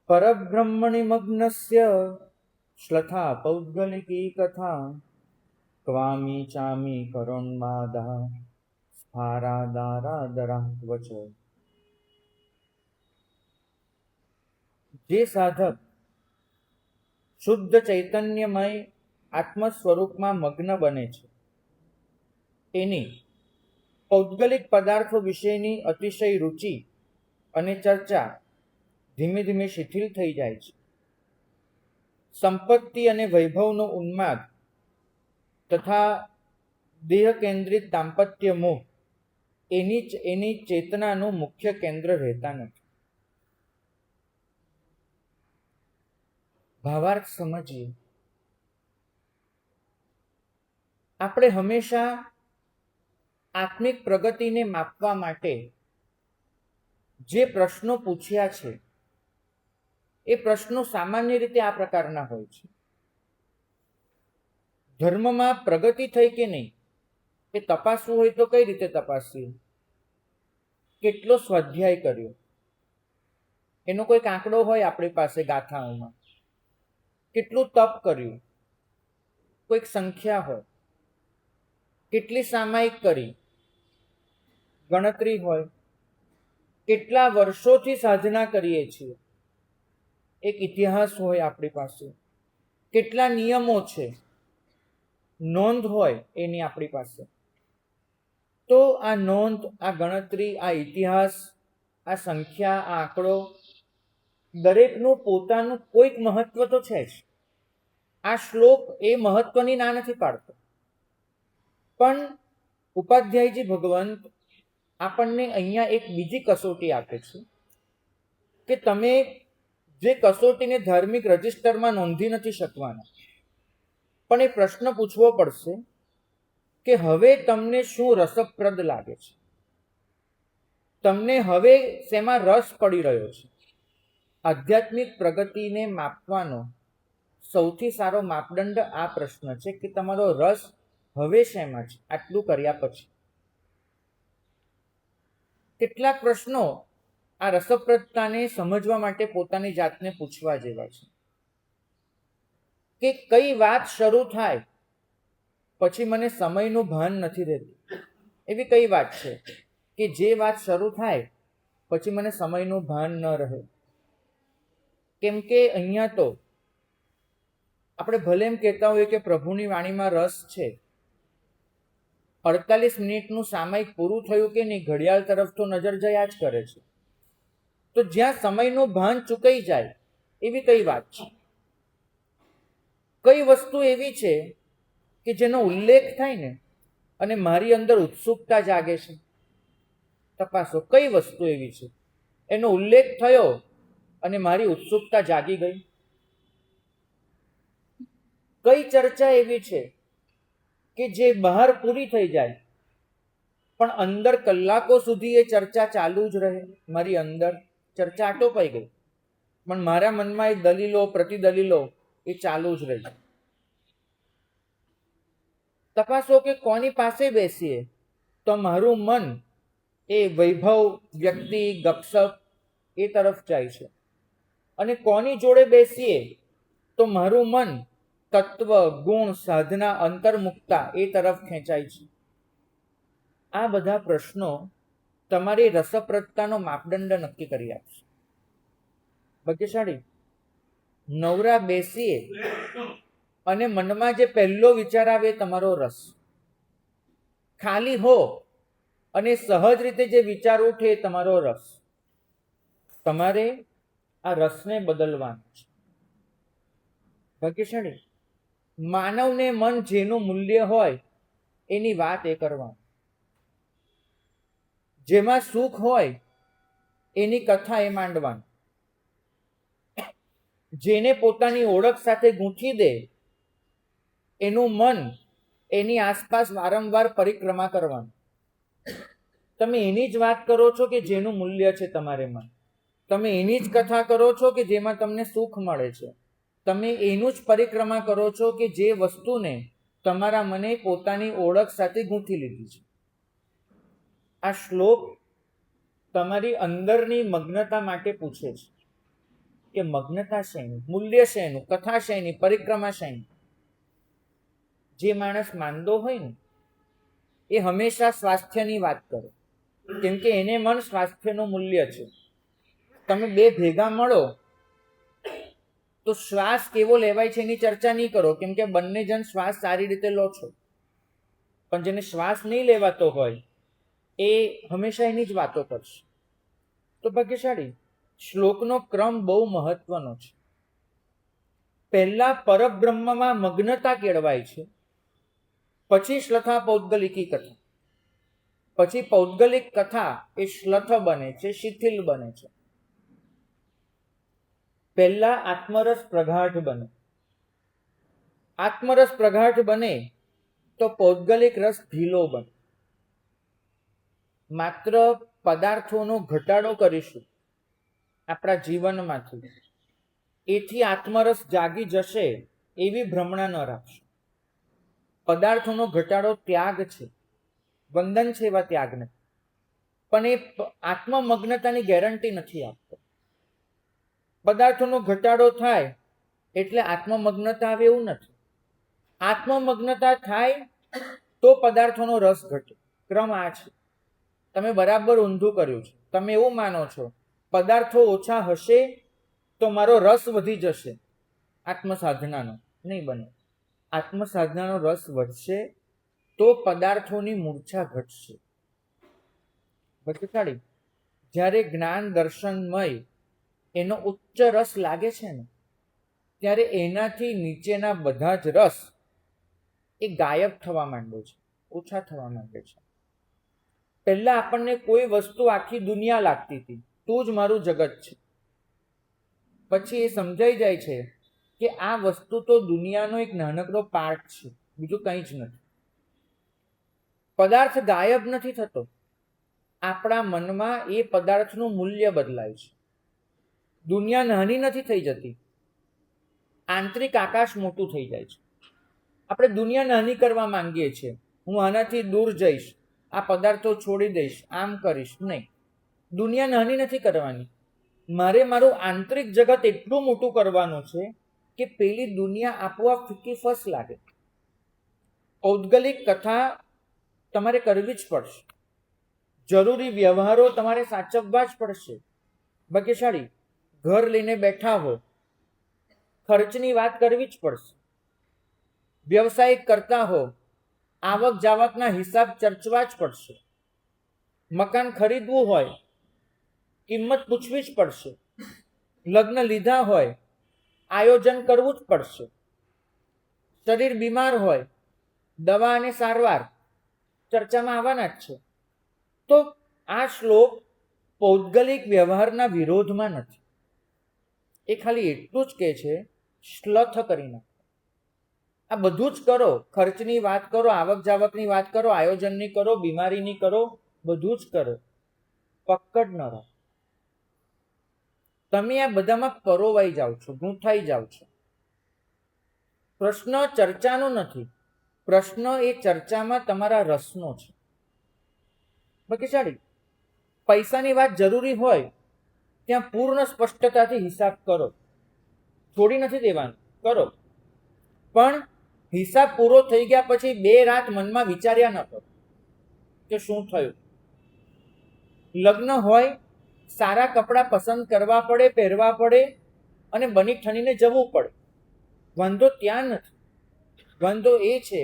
પરબ્રહ્મણિ મગ્નસ્ય શ્લથા પૌદ્ગલિકી કથા ક્વામી ચામી કરોન્માદા સ્ફારાદારાદરા વચ. જે સાધક શુદ્ધ ચૈતન્યમય આત્મ સ્વરૂપમાં મગ્ન બને છે એની પૌદ્ગલિક પદાર્થો વિશેની અતિશય રુચિ અને ચર્ચા ધીમે ધીમે શિથિલ થઈ જાય છે. સંપત્તિ અને વૈભવનો ઉન્માદ તથા દેહ કેન્દ્રિત દાંપત્ય મોહ એની ચેતનાનું મુખ્ય કેન્દ્ર રહેતા નથી. ભાવાર્થ સમજીએ. આપણે હંમેશા આત્મિક પ્રગતિને માપવા માટે જે પ્રશ્નો પૂછ્યા છે એ પ્રશ્નો સામાન્ય રીતે આ પ્રકારના હોય છે. ધર્મમાં પ્રગતિ થઈ કે નહીં એ તપાસવું હોય તો કઈ રીતે તપાસવી? કેટલો સ્વાધ્યાય કર્યો એનો કોઈક આંકડો હોય આપણી પાસે ગાથાઓમાં. કેટલું તપ કર્યું કોઈક સંખ્યા હોય. કેટલી સામાયિક કરી ગણતરી હોય. કેટલા વર્ષોથી સાધના કરીએ છીએ એક ઇતિહાસ હોય આપણી પાસે. કેટલા નિયમો છે નોંધ હોય એની આપણી પાસે. તો આ નોંધ, આ ગણતરી, આ ઇતિહાસ, આ સંખ્યા, આ આંકડો દરેકનું પોતાનું કોઈક મહત્વ તો છે જ. આ શ્લોક એ મહત્વની ના નથી પાડતો, પણ ઉપાધ્યાયજી ભગવંત આપણને અહીંયા એક બીજી કસોટી આપે છે કે તમે જે કસોટીને ધાર્મિક રજિસ્ટરમાં નોંધી નથી શકવાના, પણ એ પ્રશ્ન પૂછવો પડશે કે હવે તમને શું રસપ્રદ લાગે છે, તમને હવે શેમાં રસ પડી રહ્યો છે. આધ્યાત્મિક પ્રગતિને માપવાનો સૌથી સારો માપદંડ આ પ્રશ્ન છે કે તમારો રસ હવે શેમાં છે આટલું કર્યા પછી. કેટલાક પ્રશ્નો આ રસપ્રદતાને સમજવા માટે પોતાની જાતને પૂછવા જેવા છે કે કઈ વાત શરૂ થાય પછી મને સમયનું ભાન નથી રહેતું. એવી કઈ વાત છે કે જે વાત શરૂ થાય પછી મને સમયનું ભાન ન રહે? કેમ કે અહીંયા તો આપણે ભલે એમ કહેતા હોઈએ કે પ્રભુની વાણીમાં રસ છે, 48 મિનિટનું સામયિક પૂરું થયું કે નહીં, ઘડિયાળ તરફ તો નજર જયા જ કરે છે. તો જ્યાં સમયનું ભાન ચૂકાઈ જાય એવી કઈ વાત છે? કઈ વસ્તુ એવી છે કે જેનો ઉલ્લેખ થાય ને અને મારી અંદર ઉત્સુકતા જાગે છે? તપાસો કઈ વસ્તુ એવી છે એનો ઉલ્લેખ થયો અને મારી ઉત્સુકતા જાગી ગઈ? કઈ ચર્ચા એવી છે કે જે બહાર પૂરી થઈ જાય પણ અંદર કલાકો સુધી એ ચર્ચા ચાલુ જ રહે? મારી અંદર ચર્ચા આટોપાઈ ગઈ પણ મારા મનમાં એ દલીલો પ્રતિદલીલો એ ચાલુ જ રહે. તપાસો કે કોની પાસે બેસીએ તો મારું મન એ વૈભવ, વ્યક્તિ, ગપસપ એ તરફ જાય છે, અને કોની જોડે બેસીએ તો મારું મન તત્વ, ગુણ, સાધના, અંતર્મુક્તા એ તરફ ખેંચાય છે. આ બધા પ્રશ્નો તમારી રસપ્રદતાનો માપદંડ નક્કી કરી આપશે. ભાગ્યશાળી નવરા બેસીએ અને મનમાં જે પહેલો વિચાર આવે તમારો રસ. ખાલી હો અને સહજ રીતે જે વિચાર ઉઠે એ તમારો રસ. તમારે આ રસને બદલવાનું છે. ભાગ્યશાળી માનવને મન જેનું મૂલ્ય હોય એની વાત એ કરવાનું. જેમાં સુખ હોય એની કથા એ માંડવાની. જેને પોતાની ઓળખ સાથે ગૂંથી દે એનું મન એની આસપાસ વારંવાર પરિક્રમા કરવાનું. તમે એની જ વાત કરો છો કે જેનું મૂલ્ય છે તમારેમાં. તમે એની જ કથા કરો છો કે જેમાં તમને સુખ મળે છે. તમે એનું જ પરિક્રમા કરો છો કે જે વસ્તુને તમારા મને પોતાની ઓળખ સાથે ગૂંથી લીધી છે. આ શ્લોક તમારી અંદરની મગ્નતા માટે પૂછે છે કે મગ્નતા શેની, મૂલ્ય શેનું, કથા શેની, પરિક્રમા શેની. જે માણસ માંદો હોય ને એ હંમેશા સ્વાસ્થ્યની વાત કરે, કેમ કે એને મન સ્વાસ્થ્યનું મૂલ્ય છે. તમે બે ભેગા મળો તો શ્વાસ કેવો લેવાય છે એની ચર્ચા નહીં કરો, કેમ કે બંને જણ શ્વાસ સારી રીતે લો છો. પણ જેને શ્વાસ નહીં લેવાતો હોય એ હંમેશા એની જ વાતો કરશે. તો ભાગ્યશાળી શ્લોકનો ક્રમ બહુ મહત્વનો છે. પહેલા પરબ્રહ્મમાં મગ્નતા કેળવાય છે, પછી શ્લથા પૌદ્ગલિકી કથા, પછી પૌદ્ગલિક કથા એ શ્લથ બને છે, શિથિલ બને છે. પહેલા આત્મરસ પ્રગાઢ બને, આત્મરસ પ્રગાઢ બને તો પૌદ્ગલિક રસ ઢીલો બને. માત્ર પદાર્થોનો ઘટાડો કરીશું આપણા જીવનમાંથી, એથી આત્મરસ જાગી જશે એવી ભ્રમણા ન રાખશો. પદાર્થોનો ઘટાડો ત્યાગ છે, વંદન છે એવા ત્યાગને, પણ એ આત્મમગ્નતાની ગેરંટી નથી આપતો. પદાર્થોનો ઘટાડો થાય એટલે આત્મમગ્નતા આવે એવું નથી. આત્મમગ્નતા થાય તો પદાર્થોનો રસ ઘટે. ક્રમ આ છે. તમે બરાબર ઊંધું કર્યું છે. તમે એવું માનો છો પદાર્થો ઓછા હશે તો મારો રસ વધી જશે, આત્મસાધનાનો નહીં બને. આત્મસાધનાનો રસ વધશે તો પદાર્થોની મૂર્છા ઘટશે. બરાબર. જ્યારે જ્ઞાન દર્શનમય એનો ઉચ્ચ રસ લાગે છે ને ત્યારે એનાથી નીચેના બધા જ રસ એ ગાયબ થવા માંડે છે, ઓછા થવા માંડે છે. પહેલા આપણને કોઈ વસ્તુ આખી દુનિયા લાગતી હતી, તું જ મારું જગત છે. પછી એ સમજાઈ જાય છે કે આ વસ્તુ તો દુનિયાનો એક નાનકડો પાર્ટ છે, બીજું કંઈ જ નથી. પદાર્થ ગાયબ નથી થતો, આપણા મનમાં એ પદાર્થનું મૂલ્ય બદલાય છે. દુનિયા નાની નથી થઈ જતી, આંતરિક આકાશ મોટું થઈ જાય છે. આપણે દુનિયા નાની કરવા માંગીએ છીએ, હું આનાથી દૂર જઈશ, આ પદાર્થો છોડી દઈશ, આમ કરીશ. નહીં, દુનિયા નાની નથી કરવાની. મારે મારું આંતરિક જગત એટલું મોટું કરવાનું છે કે પેલી દુનિયા આપોઆપ ફીકી ફસ લાગે. પૌદ્ગલિક કથા તમારે કરવી જ પડશે, જરૂરી વ્યવહારો તમારે સાચવવા જ પડશે. ભાગ્યશાળી ઘર લઈને બેઠા હો, ખર્ચની વાત કરવી જ પડશે. વ્યવસાય કરતા હો, આવક જાવકના હિસાબ ચર્ચવા જ પડશે. મકાન ખરીદવું હોય, કિંમત પૂછવી જ પડશે. લગ્ન લીધા હોય, આયોજન કરવું જ પડશે. શરીર બીમાર હોય, દવા અને સારવાર ચર્ચામાં આવવાના જ છે. તો આ શ્લોક પૌદ્ગલિક વ્યવહારના વિરોધમાં નથી. એ ખાલી એટલું જ કહે છે શ્લથ કરી નાખો. આ બધું જ કરો, ખર્ચની વાત કરો, આવક જાવકની વાત કરો, આયોજનની કરો, બીમારીની કરો, બધું જ કરો, પકડ ન રહો. તમે આ બધામાં પરોવાઈ જાઓ છો, ગૂંથાઈ જાઓ છો. પ્રશ્ન ચર્ચાનો નથી, પ્રશ્ન એ ચર્ચામાં તમારા રસનો છે. ભાગ્યશાળી પૈસાની વાત જરૂરી હોય ત્યાં પૂર્ણ સ્પષ્ટતાથી હિસાબ કરો, છોડી નથી દેવાનું, કરો. પણ હિસાબ પૂરો થઈ ગયા પછી 2 રાત મનમાં વિચાર્યા ન કરો કે શું થયું. લગ્ન હોય, સારા કપડાં પસંદ કરવા પડે, પહેરવા પડે અને બની ઠણીને જવું પડે. વાંધો ત્યાં નથી. વાંધો એ છે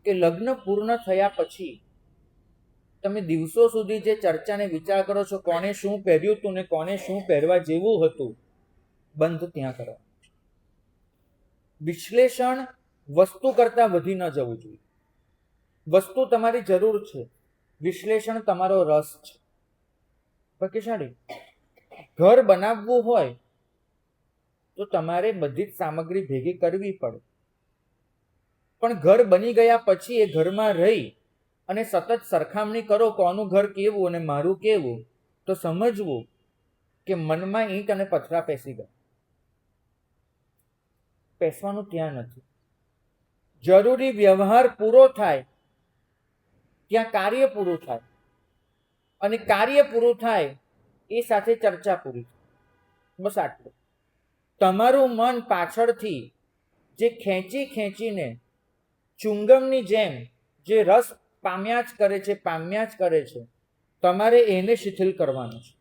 કે લગ્ન પૂર્ણ થયા પછી તમે દિવસો સુધી જે ચર્ચાને વિચાર કરો છો, કોને શું પહેર્યું હતું ને કોને શું પહેરવા જેવું હતું, બંધ ત્યાં કરો. વિશ્લેષણ વસ્તુ કરતાં વધી ન જવું જોઈએ. વસ્તુ તમારી જરૂર છે, વિશ્લેષણ તમારો રસ છે. ભાગ્યશાળી ઘર બનાવવું હોય તો તમારે બધી જ સામગ્રી ભેગી કરવી પડે. પણ ઘર બની ગયા પછી એ ઘરમાં રહી અને સતત સરખામણી કરો કોનું ઘર કેવું અને મારું કેવું, તો સમજવું કે મનમાં ઈંટ અને પથરા પેસી ગયા. પેસવાનું ત્યાં નથી. જરૂરી વ્યવહાર પૂરો થાય ત્યાં કાર્ય પૂરું થાય, અને કાર્ય પૂરું થાય એ સાથે ચર્ચા પૂરી થાય. બસ આટલું. તમારું મન પાછળથી જે ખેંચીને ચુંગમની જેમ જે રસ પામ્યા જ કરે છે, તમારે એને શિથિલ કરવાનું છે.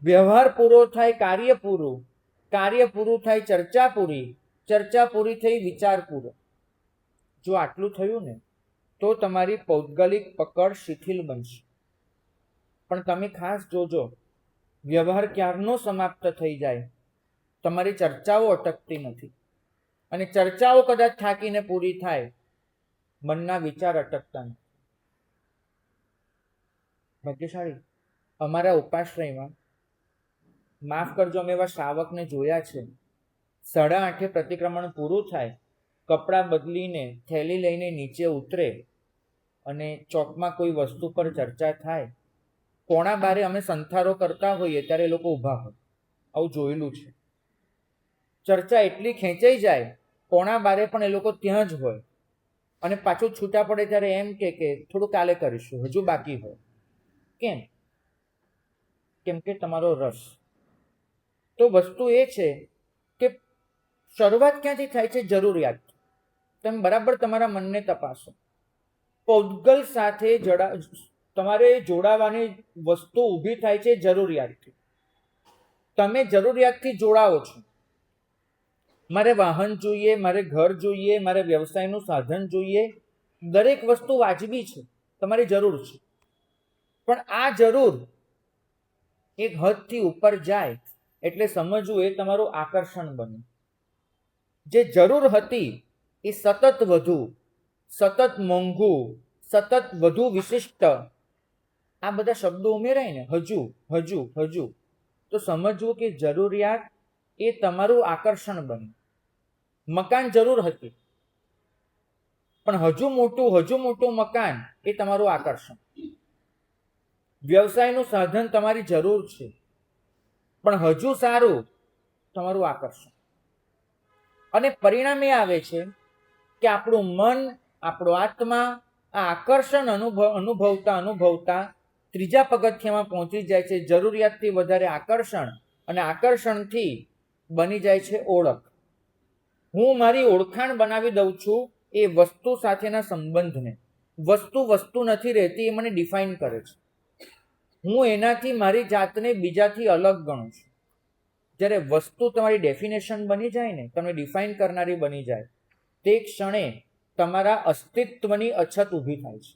વ્યવહાર પૂરો થાય કાર્ય પૂરું, કાર્ય પૂરું થાય ચર્ચા પૂરી, ચર્ચા પૂરી થઈ વિચાર પૂરો. જો આટલું થયું ને તો તમારી પૌદ્ગલિક પકડ શિથિલ બનશે. પણ તમે ખાસ જોજો, વ્યવહાર ક્યારનો સમાપ્ત થઈ જાય, તમારી ચર્ચાઓ અટકતી નથી. અને ચર્ચાઓ કદાચ થાકીને પૂરી થાય, મનના વિચાર અટકતા નથી. ભાગ્યશાળી અમારા ઉપાશ્રયમાં, માફ કરજો, અમે એવા શ્રાવકને જોયા છે, 8:30 પ્રતિક્રમણ પૂરું થાય, કપડાં બદલીને થેલી લઈને નીચે ઉતરે અને ચોકમાં કોઈ વસ્તુ પર ચર્ચા થાય. 11:15 અમે સંથારો કરતા હોઈએ ત્યારે એ લોકો ઊભા હોય. આવું જોયેલું છે. ચર્ચા એટલી ખેંચાઈ જાય, 11:15 પણ એ લોકો ત્યાં જ હોય. અને પાછું છૂટા પડે ત્યારે એમ કે થોડું કાલે કરીશું, હજુ બાકી હોય. કેમ? કેમ કે તમારો રસ. તો વસ્તુ એ છે કે શરૂઆત ક્યાંથી થાય છે? જરૂરિયાત. તમે બરાબર તમારા મનને તપાસો. પૌદ્ગલ સાથે તમારે જોડાવાની વસ્તુ ઊભી થાય છે જરૂરિયાતથી. તમે જરૂરિયાતથી જોડાઓ છો. મારે વાહન જોઈએ, મારે ઘર જોઈએ, મારે વ્યવસાયનું સાધન જોઈએ. દરેક વસ્તુ વાજબી છે, તમારી જરૂર છે. પણ આ જરૂર એક હદથી ઉપર જાય એટલે સમજવું એ તમારું આકર્ષણ બને. જે જરૂર હતી એ સતત વધુ, સતત મોંઘું, સતત વધુ વિશિષ્ટ, આ બધા શબ્દો ઉમેરાય ને, હજુ હજુ હજુ, તો સમજવું કે જરૂરિયાત એ તમારું આકર્ષણ બને. મકાન જરૂર હતી, પણ હજુ મોટું મકાન એ તમારું આકર્ષણ. વ્યવસાયનું સાધન તમારી જરૂર છે, પણ હજુ સારું તમારું આકર્ષણ. અને પરિણામ એ આવે છે કે આપણું મન, આપણો આત્મા આ આકર્ષણ અનુભવતા ત્રીજા પગથિયામાં પહોંચી જાય છે. જરૂરિયાતથી વધારે આકર્ષણ, અને આકર્ષણથી બની જાય છે ઓળખ. હું મારી ઓળખાણ બનાવી દઉં છું એ વસ્તુ સાથેના સંબંધને. વસ્તુ નથી રહેતી, એ મને ડિફાઇન કરે છે. હું એનાથી મારી જાતને બીજાથી અલગ ગણું છું. જ્યારે વસ્તુ તમારી ડેફિનેશન બની જાય ને, તમને ડિફાઇન કરનારી બની જાય, તે ક્ષણે તમારા અસ્તિત્વની અછત ઊભી થાય છે.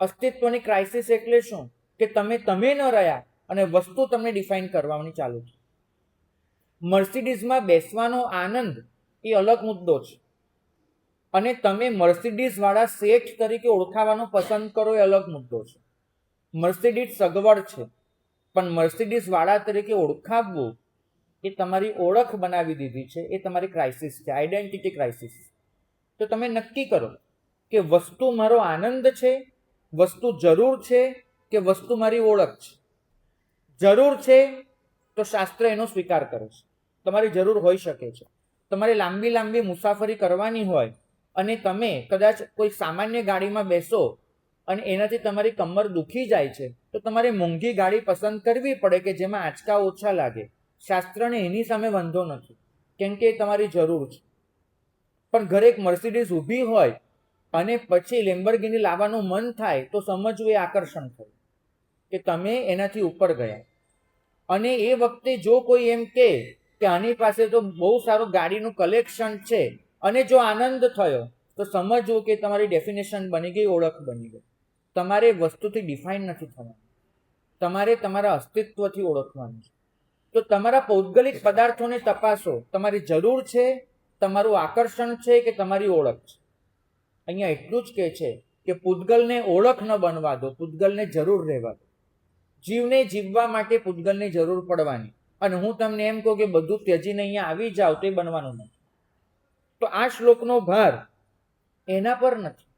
અસ્તિત્વની ક્રાઇસિસ એટલે શું? કે તમે ન રહ્યા અને વસ્તુ તમને ડિફાઇન કરવાની ચાલુ છે. મર્સિડીઝમાં બેસવાનો આનંદ એ અલગ મુદ્દો છે, અને તમે મર્સિડીઝ વાળા શેઠ તરીકે ઓળખાવાનું પસંદ કરો એ અલગ મુદ્દો છે. મર્સિડીઝ સગવડ છે, પણ મર્સિડીઝ વાળા તરીકે ઓળખાવવું એ તમારી ઓળખ બનાવી દીધી છે. એ તમારી ક્રાઇસિસ છે, આઈડેન્ટિટી ક્રાઇસિસ. તો તમે નક્કી કરો કે વસ્તુ મારો આનંદ છે, વસ્તુ જરૂર છે, કે વસ્તુ મારી ઓળખ છે. જરૂર છે તો શાસ્ત્ર એનો સ્વીકાર કરે છે. તમારી જરૂર હોઈ શકે છે. તમારે લાંબી મુસાફરી કરવાની હોય અને તમે કદાચ કોઈ સામાન્ય ગાડીમાં બેસો અને એનાથી તમારી કમર દુખી જાય છે, તો તમારે મોંઘી ગાડી પસંદ કરવી પડે કે જેમાં આંચકા ઓછા લાગે. શાસ્ત્રને એની સામે વાંધો નથી, કેમ કે એ તમારી જરૂર છે. પણ ઘરે એક મર્સિડીઝ ઊભી હોય અને પછી લેમ્બોર્ગિની લાવવાનું મન થાય, તો સમજવું એ આકર્ષણ થયું કે તમે એનાથી ઉપર ગયા. અને એ વખતે જો કોઈ એમ કે આની પાસે તો બહુ સારું ગાડીનું કલેક્શન છે, અને જો આનંદ થયો, તો સમજવું કે તમારી ડેફિનેશન બની ગઈ, ઓળખ બની ગઈ. તમારે વસ્તુથી ડિફાઇન નથી થવાનું, તમારે તમારા અસ્તિત્વથી ઓળખવાનું છે. તો તમારા પૌદ્ગલિક પદાર્થોને તપાસો. તમારી જરૂર છે, તમારું આકર્ષણ છે, કે તમારી ઓળખ છે? અહીંયા એટલું જ કહે છે કે પૂતગલને ઓળખ ન બનવા દો, પૂતગલને જરૂર રહેવા દો. જીવને જીવવા માટે પૂતગલની જરૂર પડવાની. અને હું તમને એમ કહું કે બધું ત્યજીને અહીંયા આવી જાવ, તે બનવાનું નથી. તો આ શ્લોકનો ભાર એના પર નથી,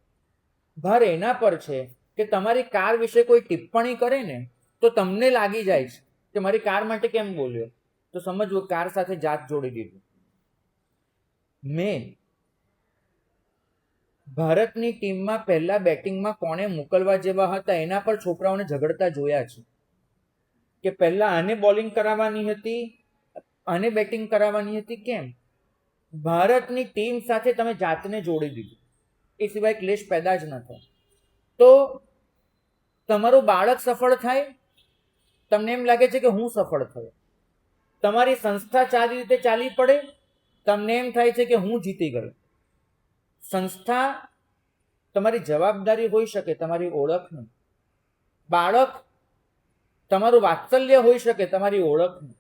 ભાર એના પર છે કે તમારી કાર વિશે કોઈ ટિપ્પણી કરે ને, તો તમને લાગી જાય છે કે મારી કાર માટે કેમ બોલ્યો. તો સમજવું કાર સાથે જાત જોડી દીધું. મેં ભારતની ટીમમાં પહેલા બેટિંગમાં કોને મોકલવા જેવા હતા એના પર છોકરાઓને ઝઘડતા જોયા છે કે પહેલા આને બોલિંગ કરાવવાની હતી, આને બેટિંગ કરાવવાની હતી. કેમ? ભારતની ટીમ સાથે તમે જાતને જોડી દીધી, એ સિવાય ક્લેશ પેદા જ ન થાય. તો તમારું બાળક સફળ થાય, તમને એમ લાગે છે કે હું સફળ થયો. તમારી સંસ્થા સારી રીતે ચાલી પડે, તમને એમ થાય છે કે હું જીતી ગયો. સંસ્થા તમારી જવાબદારી હોઈ શકે, તમારી ઓળખ નહીં. બાળક તમારું વાત્સલ્ય હોઈ શકે, તમારી ઓળખ નહીં.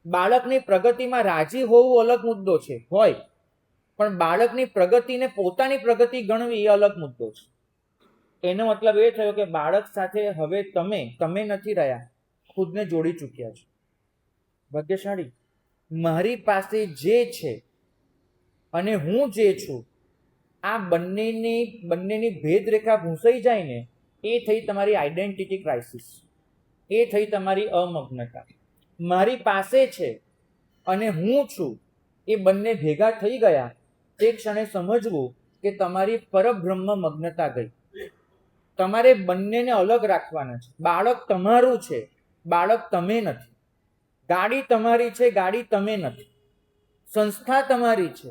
બાળકની પ્રગતિમાં રાજી હોવું અલગ મુદ્દો છે, હોય, પણ બાળકની પ્રગતિને પોતાની પ્રગતિ ગણવી એ અલગ મુદ્દો છે. એનો મતલબ એ થયો કે બાળક સાથે હવે તમે નથી રહ્યા, ખુદને જોડી ચૂક્યા છો. ભાગ્યશાળી. મારી પાસે જે છે અને હું જે છું, આ બંનેની ભેદરેખા ભૂંસાઈ જાય ને, એ થઈ તમારી આઈડેન્ટિટી ક્રાઇસિસ, એ થઈ તમારી અમગ્નતા. મારી પાસે છે અને હું છું, એ બંને ભેગા થઈ ગયા, તે ક્ષણે સમજવું કે તમારી પરબ્રહ્મ મગ્નતા ગઈ. તમારે બંનેને અલગ રાખવાના છે. બાળક તમારું છે, બાળક તમે નથી. ગાડી તમારી છે, ગાડી તમે નથી. સંસ્થા તમારી છે,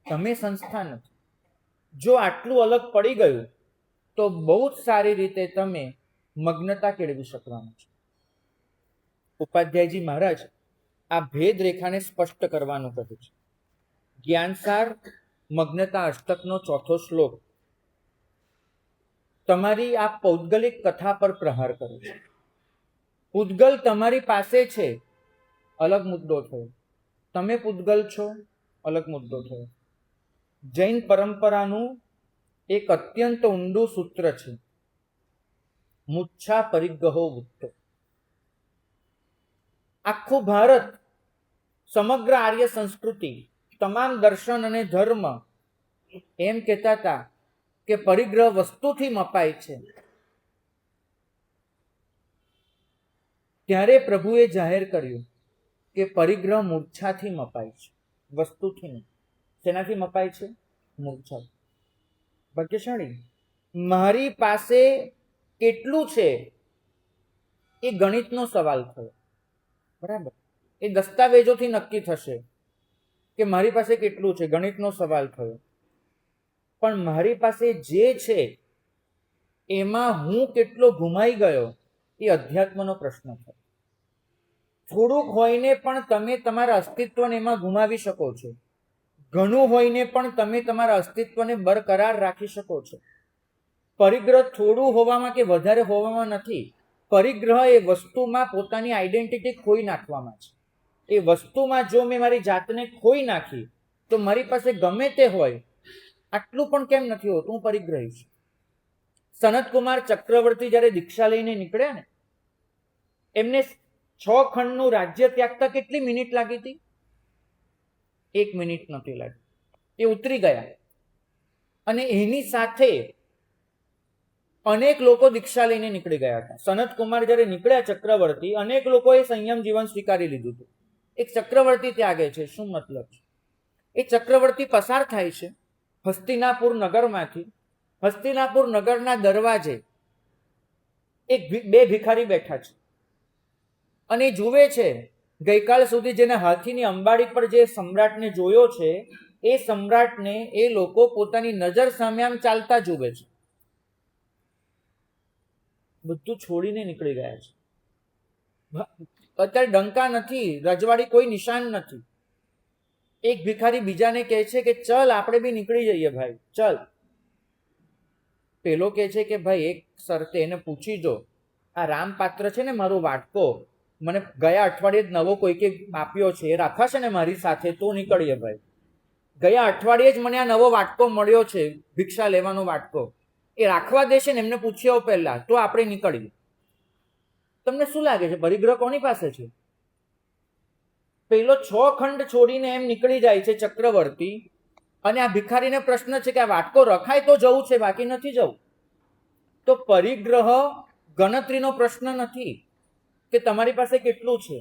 તમે સંસ્થા નથી. જો આટલું અલગ પડી ગયું તો બહુ જ સારી રીતે તમે મગ્નતા કેળવી શકવાના છે. ઉપાધ્યાયજી મહારાજ આ ભેદ રેખાને સ્પષ્ટ કરવાનું કહે છે. જ્ઞાનસાર મગ્નતા અષ્ટકનો 4થો શ્લોક તમારી આ પૌદ્ગલિક કથા પર પ્રહાર કરે છે. પૂતગલ તમારી પાસે છે, અલગ મુદ્દો થયો. તમે પૂતગલ છો, અલગ મુદ્દો થયો. જૈન પરંપરાનું એક અત્યંત ઊંડું સૂત્ર છે, મુચ્છા પરિગ્રહો વૃત્તો. આખું ભારત, સમગ્ર આર્ય સંસ્કૃતિ, તમામ દર્શન અને ધર્મ એમ કહેતા હતા કે પરિગ્રહ વસ્તુથી મપાય છે. ત્યારે પ્રભુએ જાહેર કર્યું કે પરિગ્રહ મૂર્છાથી મપાય છે, વસ્તુથી નહીં. શેનાથી મપાય છે? મૂર્છા. ભાગ્યશાળી. મારી પાસે કેટલું છે એ ગણિતનો સવાલ થયો, બરાબર? એ દસ્તાવેજોથી નક્કી થશે કે મારી પાસે કેટલું છે, ગણિતનો સવાલ થયો. પણ મારી પાસે જે છે એમાં હું કેટલો ગુમાઈ ગયો, એ અધ્યાત્મનો પ્રશ્ન થયો. થોડુંક હોઈને પણ તમે તમારા અસ્તિત્વને એમાં ગુમાવી શકો છો. ઘણું હોઈને પણ તમે તમારા અસ્તિત્વને બરકરાર રાખી શકો છો. પરિગ્રહ થોડું હોવામાં કે વધારે હોવામાં નથી. પરિગ્રહ એ વસ્તુમાં પોતાની આઈડેન્ટિટી ખોઈ નાખવામાં છે. એ વસ્તુમાં જો મેં મારી જાતને ખોઈ નાખી તો મારી પાસે ગમે તે હોય, આટલું પણ કેમ નથી હોતું, હું પરિગ્રહી છું. સનતકુમાર ચક્રવર્તી જ્યારે દીક્ષા લઈને નીકળ્યા ને, એમને 6 ખંડનું રાજ્ય ત્યાગતા કેટલી મિનિટ લાગી હતી? 1 મિનિટ નથી લાગી. એ ઉતરી ગયા. અને એની સાથે અનેક લોકો દીક્ષા લઈને નીકળી ગયા હતા. સનતકુમાર જ્યારે નીકળ્યા ચક્રવર્તી, અનેક લોકોએ સંયમ જીવન સ્વીકારી લીધું હતું. એક ચક્રવર્તી ત્યાગે છે, શું મતલબ છે? એ ચક્રવર્તી પસાર થાય છે હસ્તિનાપુર નગરમાંથી. હસ્તિનાપુર નગરના દરવાજે બે ભિખારી બેઠા છે અને જુએ છે ગઈકાલ સુધી જેને હાથીની અંબાડી પર જે સમ્રાટને જોયો છે, એ સમ્રાટને એ લોકો પોતાની નજર સામે આમ ચાલતા જુએ છે. બધું છોડીને નીકળી ગયા છે. અત્યારે ડંકા નથી, રજવાડી કોઈ નિશાન નથી. એક ભિખારી બીજાને કહે છે કે ચલ આપણે બી નીકળી જઈએ ભાઈ, ચલ. પેલો કહે છે કે ભાઈ એક શરતે, એને પૂછી જો, આ રામપાત્ર છે ને મારો વાટકો, મને ગયા અઠવાડિયે જ નવો કોઈકે આપ્યો છે, એ રાખાશે ને મારી સાથે તો નીકળીએ ભાઈ. ગયા અઠવાડિયે જ મને આ નવો વાટકો મળ્યો છે, ભિક્ષા લેવાનો વાટકો, એ રાખવા દેશે ને, એમને પૂછ્યો પહેલા તો આપણે નીકળીએ. તમને શું લાગે છે પરિગ્રહ કોની પાસે છે? પેલો 6 ખંડ છોડીને એમ નીકળી જાય છે ચક્રવર્તી, અને આ ભિખારીને પ્રશ્ન છે કે આ વાટકો રખાય તો જવું છે, બાકી નથી જવું. તો પરિગ્રહ ગણતરીનો પ્રશ્ન નથી કે તમારી પાસે કેટલું છે.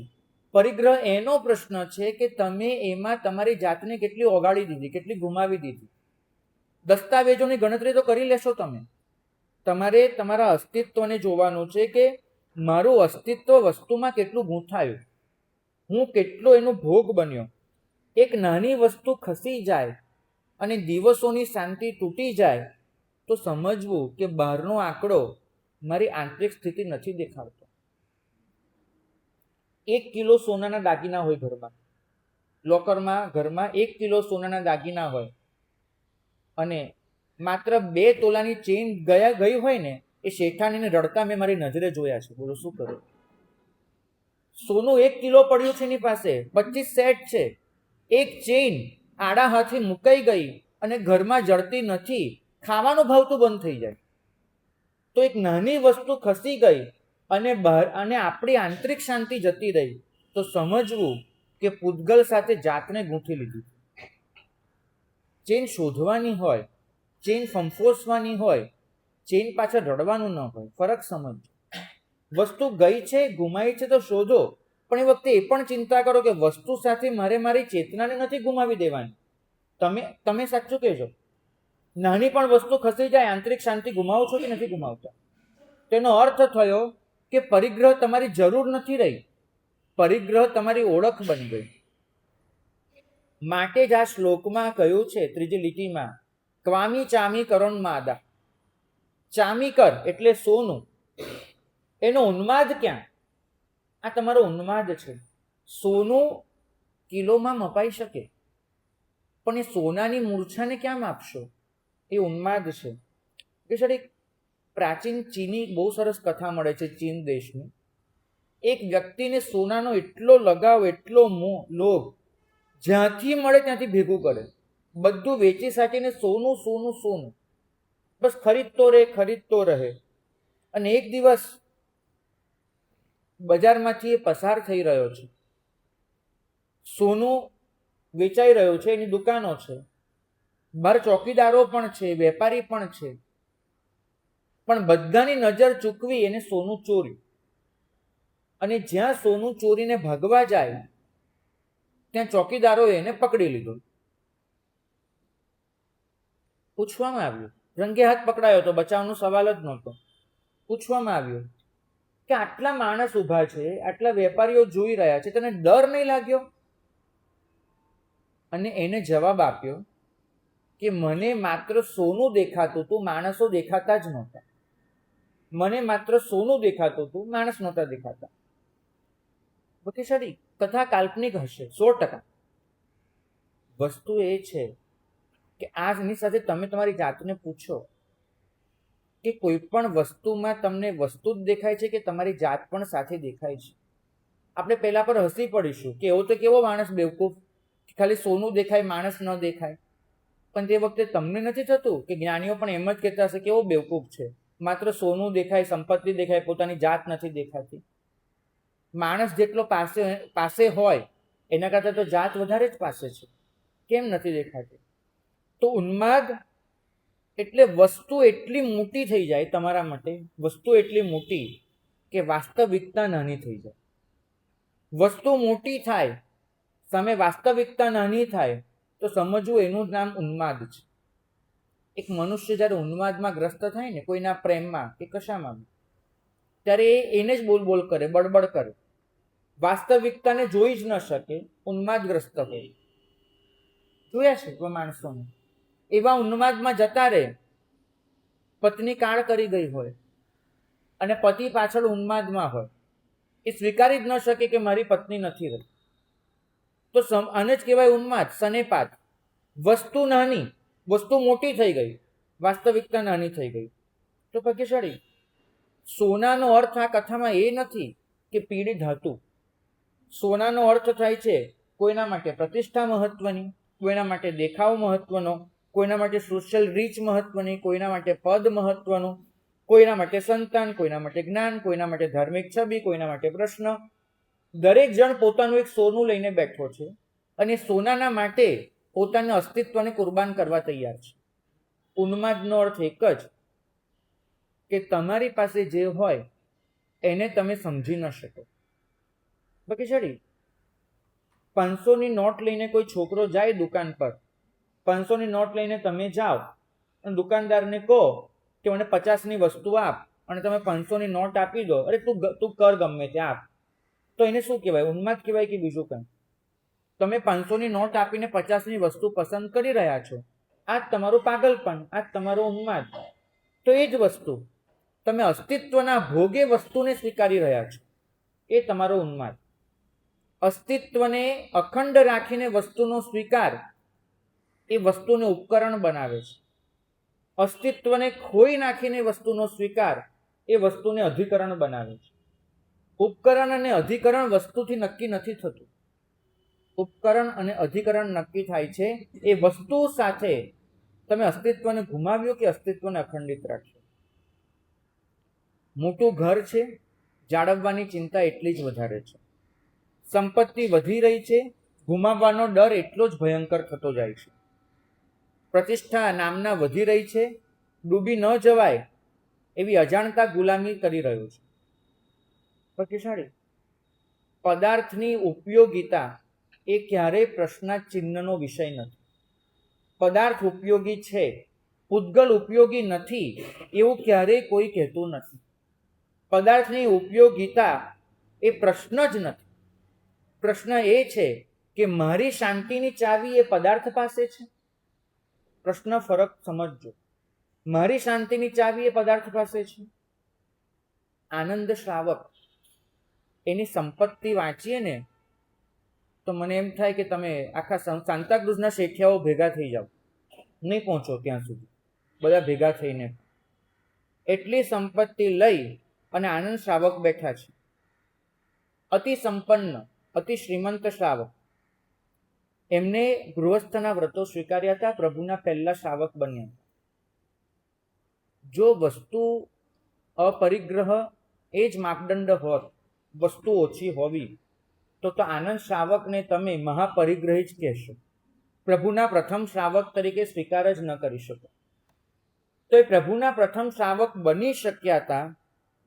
પરિગ્રહ એનો પ્રશ્ન છે કે તમે એમાં તમારી જાતને કેટલી ઓગાળી દીધી, કેટલી ગુમાવી દીધી. દસ્તાવેજોની ગણતરી તો કરી લેશો તમે. તમારે તમારા અસ્તિત્વને જોવાનું છે કે મારું અસ્તિત્વ વસ્તુમાં કેટલું ગૂંથાયું. હું કેટલો એનો ભોગ બન્યો. એક નાની વસ્તુ ખસી જાય અને દિવસોની શાંતિ તૂટી જાય તો સમજવું કે બહારનો આંકડો મારી આંતરિક સ્થિતિ નથી દેખાડતો. 1 કિલો સોનાના દાગીના હોય ઘરમાં, લોકરમાં ઘરમાં 1 કિલો સોનાના દાગીના હોય અને માત્ર 2 તોલાની ચેન ગઈ હોય ને, એ શેઠાણીને રડતા મેં મારી નજરે જોયા છે. બોલો શું કરું? સોનું 1 કિલો પડ્યું છે એની પાસે, 25 સેટ છે, એક ચેન આડા હાથે મુકાઈ ગઈ અને ઘરમાં જળતી નથી, ખાવાનું ભાવતું બંધ થઈ જાય. તો એક નાની વસ્તુ ખસી ગઈ અને આપણી આંતરિક શાંતિ જતી રહી તો સમજવું કે પૂતગલ સાથે જાતને ગૂંથી લીધી. ચેન શોધવાની હોય, ચેન ફંફોસવાની હોય, ચેન પાછળ રડવાનું ન હોય. ફરક સમજ. વસ્તુ ગઈ છે, ગુમાઈ છે તો શોધો, પણ એ વખતે એ પણ ચિંતા કરો કે વસ્તુ સાથે મારી ચેતનાને નથી ગુમાવી દેવાની. તમે સાચું કહેજો, નાની પણ વસ્તુ ખસી જાય આંતરિક શાંતિ ગુમાવો છો કે નથી ગુમાવતા? તેનો અર્થ થયો કે પરિગ્રહ તમારી જરૂર નથી રહી, પરિગ્રહ તમારી ઓળખ બની ગઈ. માટે જ આ શ્લોકમાં કહ્યું છે, ત્રીજી લીટીમાં, ક્વામી ચામી કરણ માદા. ચામી કર એટલે સોનું, એનો ઉન્માદ ક્યાં? આ તમારો ઉન્માદ છે. સોનું કિલોમાં મપાઈ શકે, પણ એ સોનાની મૂર્છાને ક્યાં માપશો? એ ઉન્માદ છે. કે સર, એક પ્રાચીન ચીની બહુ સરસ કથા મળે છે ચીન દેશની. એક વ્યક્તિને સોનાનો એટલો લગાવ, એટલો મોહ, લોભ, જ્યાંથી મળે ત્યાંથી ભેગું કરે, બધું વેચી સાચીને સોનું સોનું સોનું, બસ ખરીદતો રહે. અને એક દિવસ બજારમાંથી એ પસાર થઈ રહ્યો છે, સોનું વેચાઈ રહ્યું છે, એની દુકાનો છે, બહાર ચોકીદારો પણ છે, વેપારી પણ છે, પણ બધાની નજર ચૂકવી એને સોનું ચોર્યું. અને જ્યાં સોનું ચોરીને ભાગવા જાય ત્યાં ચોકીદારોએ એને પકડી લીધો. પૂછવામાં આવ્યું, રંગે હાથ પકડાયો તો બચાવનો સવાલ જ નહોતો. પૂછવામાં આવ્યું કે આટલા માણસ ઊભા છે, આટલા વેપારીઓ જોઈ રહ્યા છે, તને ડર નહીં લાગ્યો? અને એને જવાબ આપ્યો કે મને માત્ર સોનું દેખાતું હતું, માણસો દેખાતા જ નહોતા. મને માત્ર સોનું દેખાતું હતું, માણસ નહોતા દેખાતા. બકેશાળી કથા કાલ્પનિક હશે 100%. વસ્તુ એ છે કે આજની સાથે તમે તમારી જાતને પૂછો કે કોઈ પણ વસ્તુમાં તમને વસ્તુ જ દેખાય છે કે તમારી જાત પણ સાથે દેખાય છે? આપણે પહેલા પર હસી પડીશું કે એવો તો કેવો માણસ બેવકૂફ, ખાલી સોનું દેખાય, માણસ ન દેખાય. પણ તે વખતે તમને નથી થતું કે જ્ઞાનીઓ પણ એમ જ કહેતા હશે કેવો બેવકૂફ છે, માત્ર સોનું દેખાય, સંપત્તિ દેખાય, પોતાની જાત નથી દેખાતી. માણસ જેટલો પાસે હોય એના કરતાં તો જાત વધારે જ પાસે છે, કેમ નથી દેખાતી? તો ઉન્માદ એટલે વસ્તુ એટલી મોટી થઈ જાય તમારા માટે, વસ્તુ એટલી મોટી કે વાસ્તવિકતા નાની થઈ જાય. વસ્તુ મોટી થાય સામે વાસ્તવિકતા નાની થાય તો સમજવું એનું નામ ઉન્માદ છે. એક મનુષ્ય જ્યારે ઉન્માદમાં ગ્રસ્ત થાય ને, કોઈના પ્રેમમાં કે કશામાં, ત્યારે એને જ બોલ કરે, બડબડ કરે, વાસ્તવિકતાને જોઈ જ ન શકે, ઉન્માદગ્રસ્ત હોય. જોયા છે કોઈ માણસોને એવા ઉન્માદમાં જતા રહે. પત્ની કાળ કરી ગઈ હોય અને પતિ પાછળ ઉન્માદમાં હોય, એ સ્વીકારી જ ન શકે કે મારી પત્ની નથી રહી. તો આને જ કહેવાય ઉન્માદ, સનેપાત. વસ્તુ નાની, વસ્તુ મોટી થઈ ગઈ, વાસ્તવિકતા નાની થઈ ગઈ. તો ભાગ્યશાળી, સોનાનો અર્થ આ કથામાં એ નથી કે પીળી ધાતુ. સોનાનો અર્થ થાય છે કોઈના માટે પ્રતિષ્ઠા મહત્વની, કોઈના માટે દેખાવ મહત્વનો, કોઈના માટે સોશિયલ રીચ મહત્વની, કોઈના માટે પદ મહત્વનું, કોઈના માટે સંતાન, કોઈના માટે જ્ઞાન, કોઈના માટે ધાર્મિક છબી, કોઈના માટે પ્રશ્ન. દરેક જણ પોતાનું એક સોનું લઈને બેઠો છે અને સોનાના માટે પોતાના અસ્તિત્વને કુરબાન કરવા તૈયાર છે. ઉન્માદનો અર્થ એક જ કે તમારી પાસે જે હોય એને તમે સમજી ન શકો. બાકી છડી 500ની નોટ લઈને કોઈ છોકરો જાય દુકાન પર, 500ની નોટ લઈને તમે જાઓ અને દુકાનદારને કહો કે મને 50ની વસ્તુ આપ, અને તમે 500ની નોટ આપી દો, અરે તું કર ગમે તે આપ. તો એને શું કહેવાય? ઉન્માદ કહેવાય કે બીજું કંઈ? તમે 500ની નોટ આપીને 50ની વસ્તુ પસંદ કરી રહ્યા છો, આ જ તમારું પાગલપણ, આ જ તમારો ઉન્માદ. તો એ જ વસ્તુ તમે અસ્તિત્વના ભોગે વસ્તુને સ્વીકારી રહ્યા છો, એ તમારો ઉન્માદ. અસ્તિત્વને અખંડ રાખીને વસ્તુનો સ્વીકાર એ વસ્તુને ઉપકરણ બનાવે છે. અસ્તિત્વને ખોઈ નાખીને વસ્તુનો સ્વીકાર એ વસ્તુને અધિકરણ બનાવે છે. ઉપકરણ અને અધિકરણ વસ્તુથી નક્કી નથી થતું. ઉપકરણ અને અધિકરણ નક્કી થાય છે એ વસ્તુ સાથે તમે અસ્તિત્વને ગુમાવ્યું કે અસ્તિત્વને અખંડિત રાખ્યું. મોટું ઘર છે, જાળવવાની ચિંતા એટલી જ વધારે છે. સંપત્તિ વધી રહી છે, ગુમાવવાનો ડર એટલો જ ભયંકર થતો જાય છે. પ્રતિષ્ઠા નામના વધી રહી છે, ડૂબી ન જવાય એવી અજાણતા ગુલામી કરી રહ્યું છે. શક્તિશાળી પદાર્થની ઉપયોગિતા એ ક્યારેય પ્રશ્નાચિહ્નનો વિષય નથી. પદાર્થ ઉપયોગી છે, પૂતગલ ઉપયોગી નથી એવું ક્યારેય કોઈ કહેતું નથી. પદાર્થની ઉપયોગિતા એ પ્રશ્ન જ નથી. પ્રશ્ન એ છે કે મારી શાંતિની ચાવી એ પદાર્થ પાસે છે. પ્રશ્ન ફરક સમજજો. મારી શાંતિની ચાવી એ પદાર્થ પાસે છે. આનંદ શ્રાવક એની સંપત્તિ વાંચીએ ને તો મને એમ થાય કે તમે આખા સાંતાક્રુઝના શેઠિયાઓ ભેગા થઈ જાઓ, નહીં પહોંચો ત્યાં સુધી, બધા ભેગા થઈને. એટલી સંપત્તિ લઈ અને આનંદ શ્રાવક બેઠા છે. અતિ સંપન્ન, અતિ શ્રીમંત શ્રાવક. એમને ગૃહસ્થના વ્રતો સ્વીકાર્યા હતા, પ્રભુના પહેલા શ્રાવક બન્યા. જો વસ્તુ અપરિગ્રહ એ જ માપદંડ હોત, વસ્તુ ઓછી હોવી, તો આનંદ શ્રાવકને તમે મહાપરિગ્રહી જ કહેશો. પ્રભુના પ્રથમ શ્રાવક તરીકે સ્વીકાર જ ન કરી શકો. તો એ પ્રભુના પ્રથમ શ્રાવક બની શક્યા હતા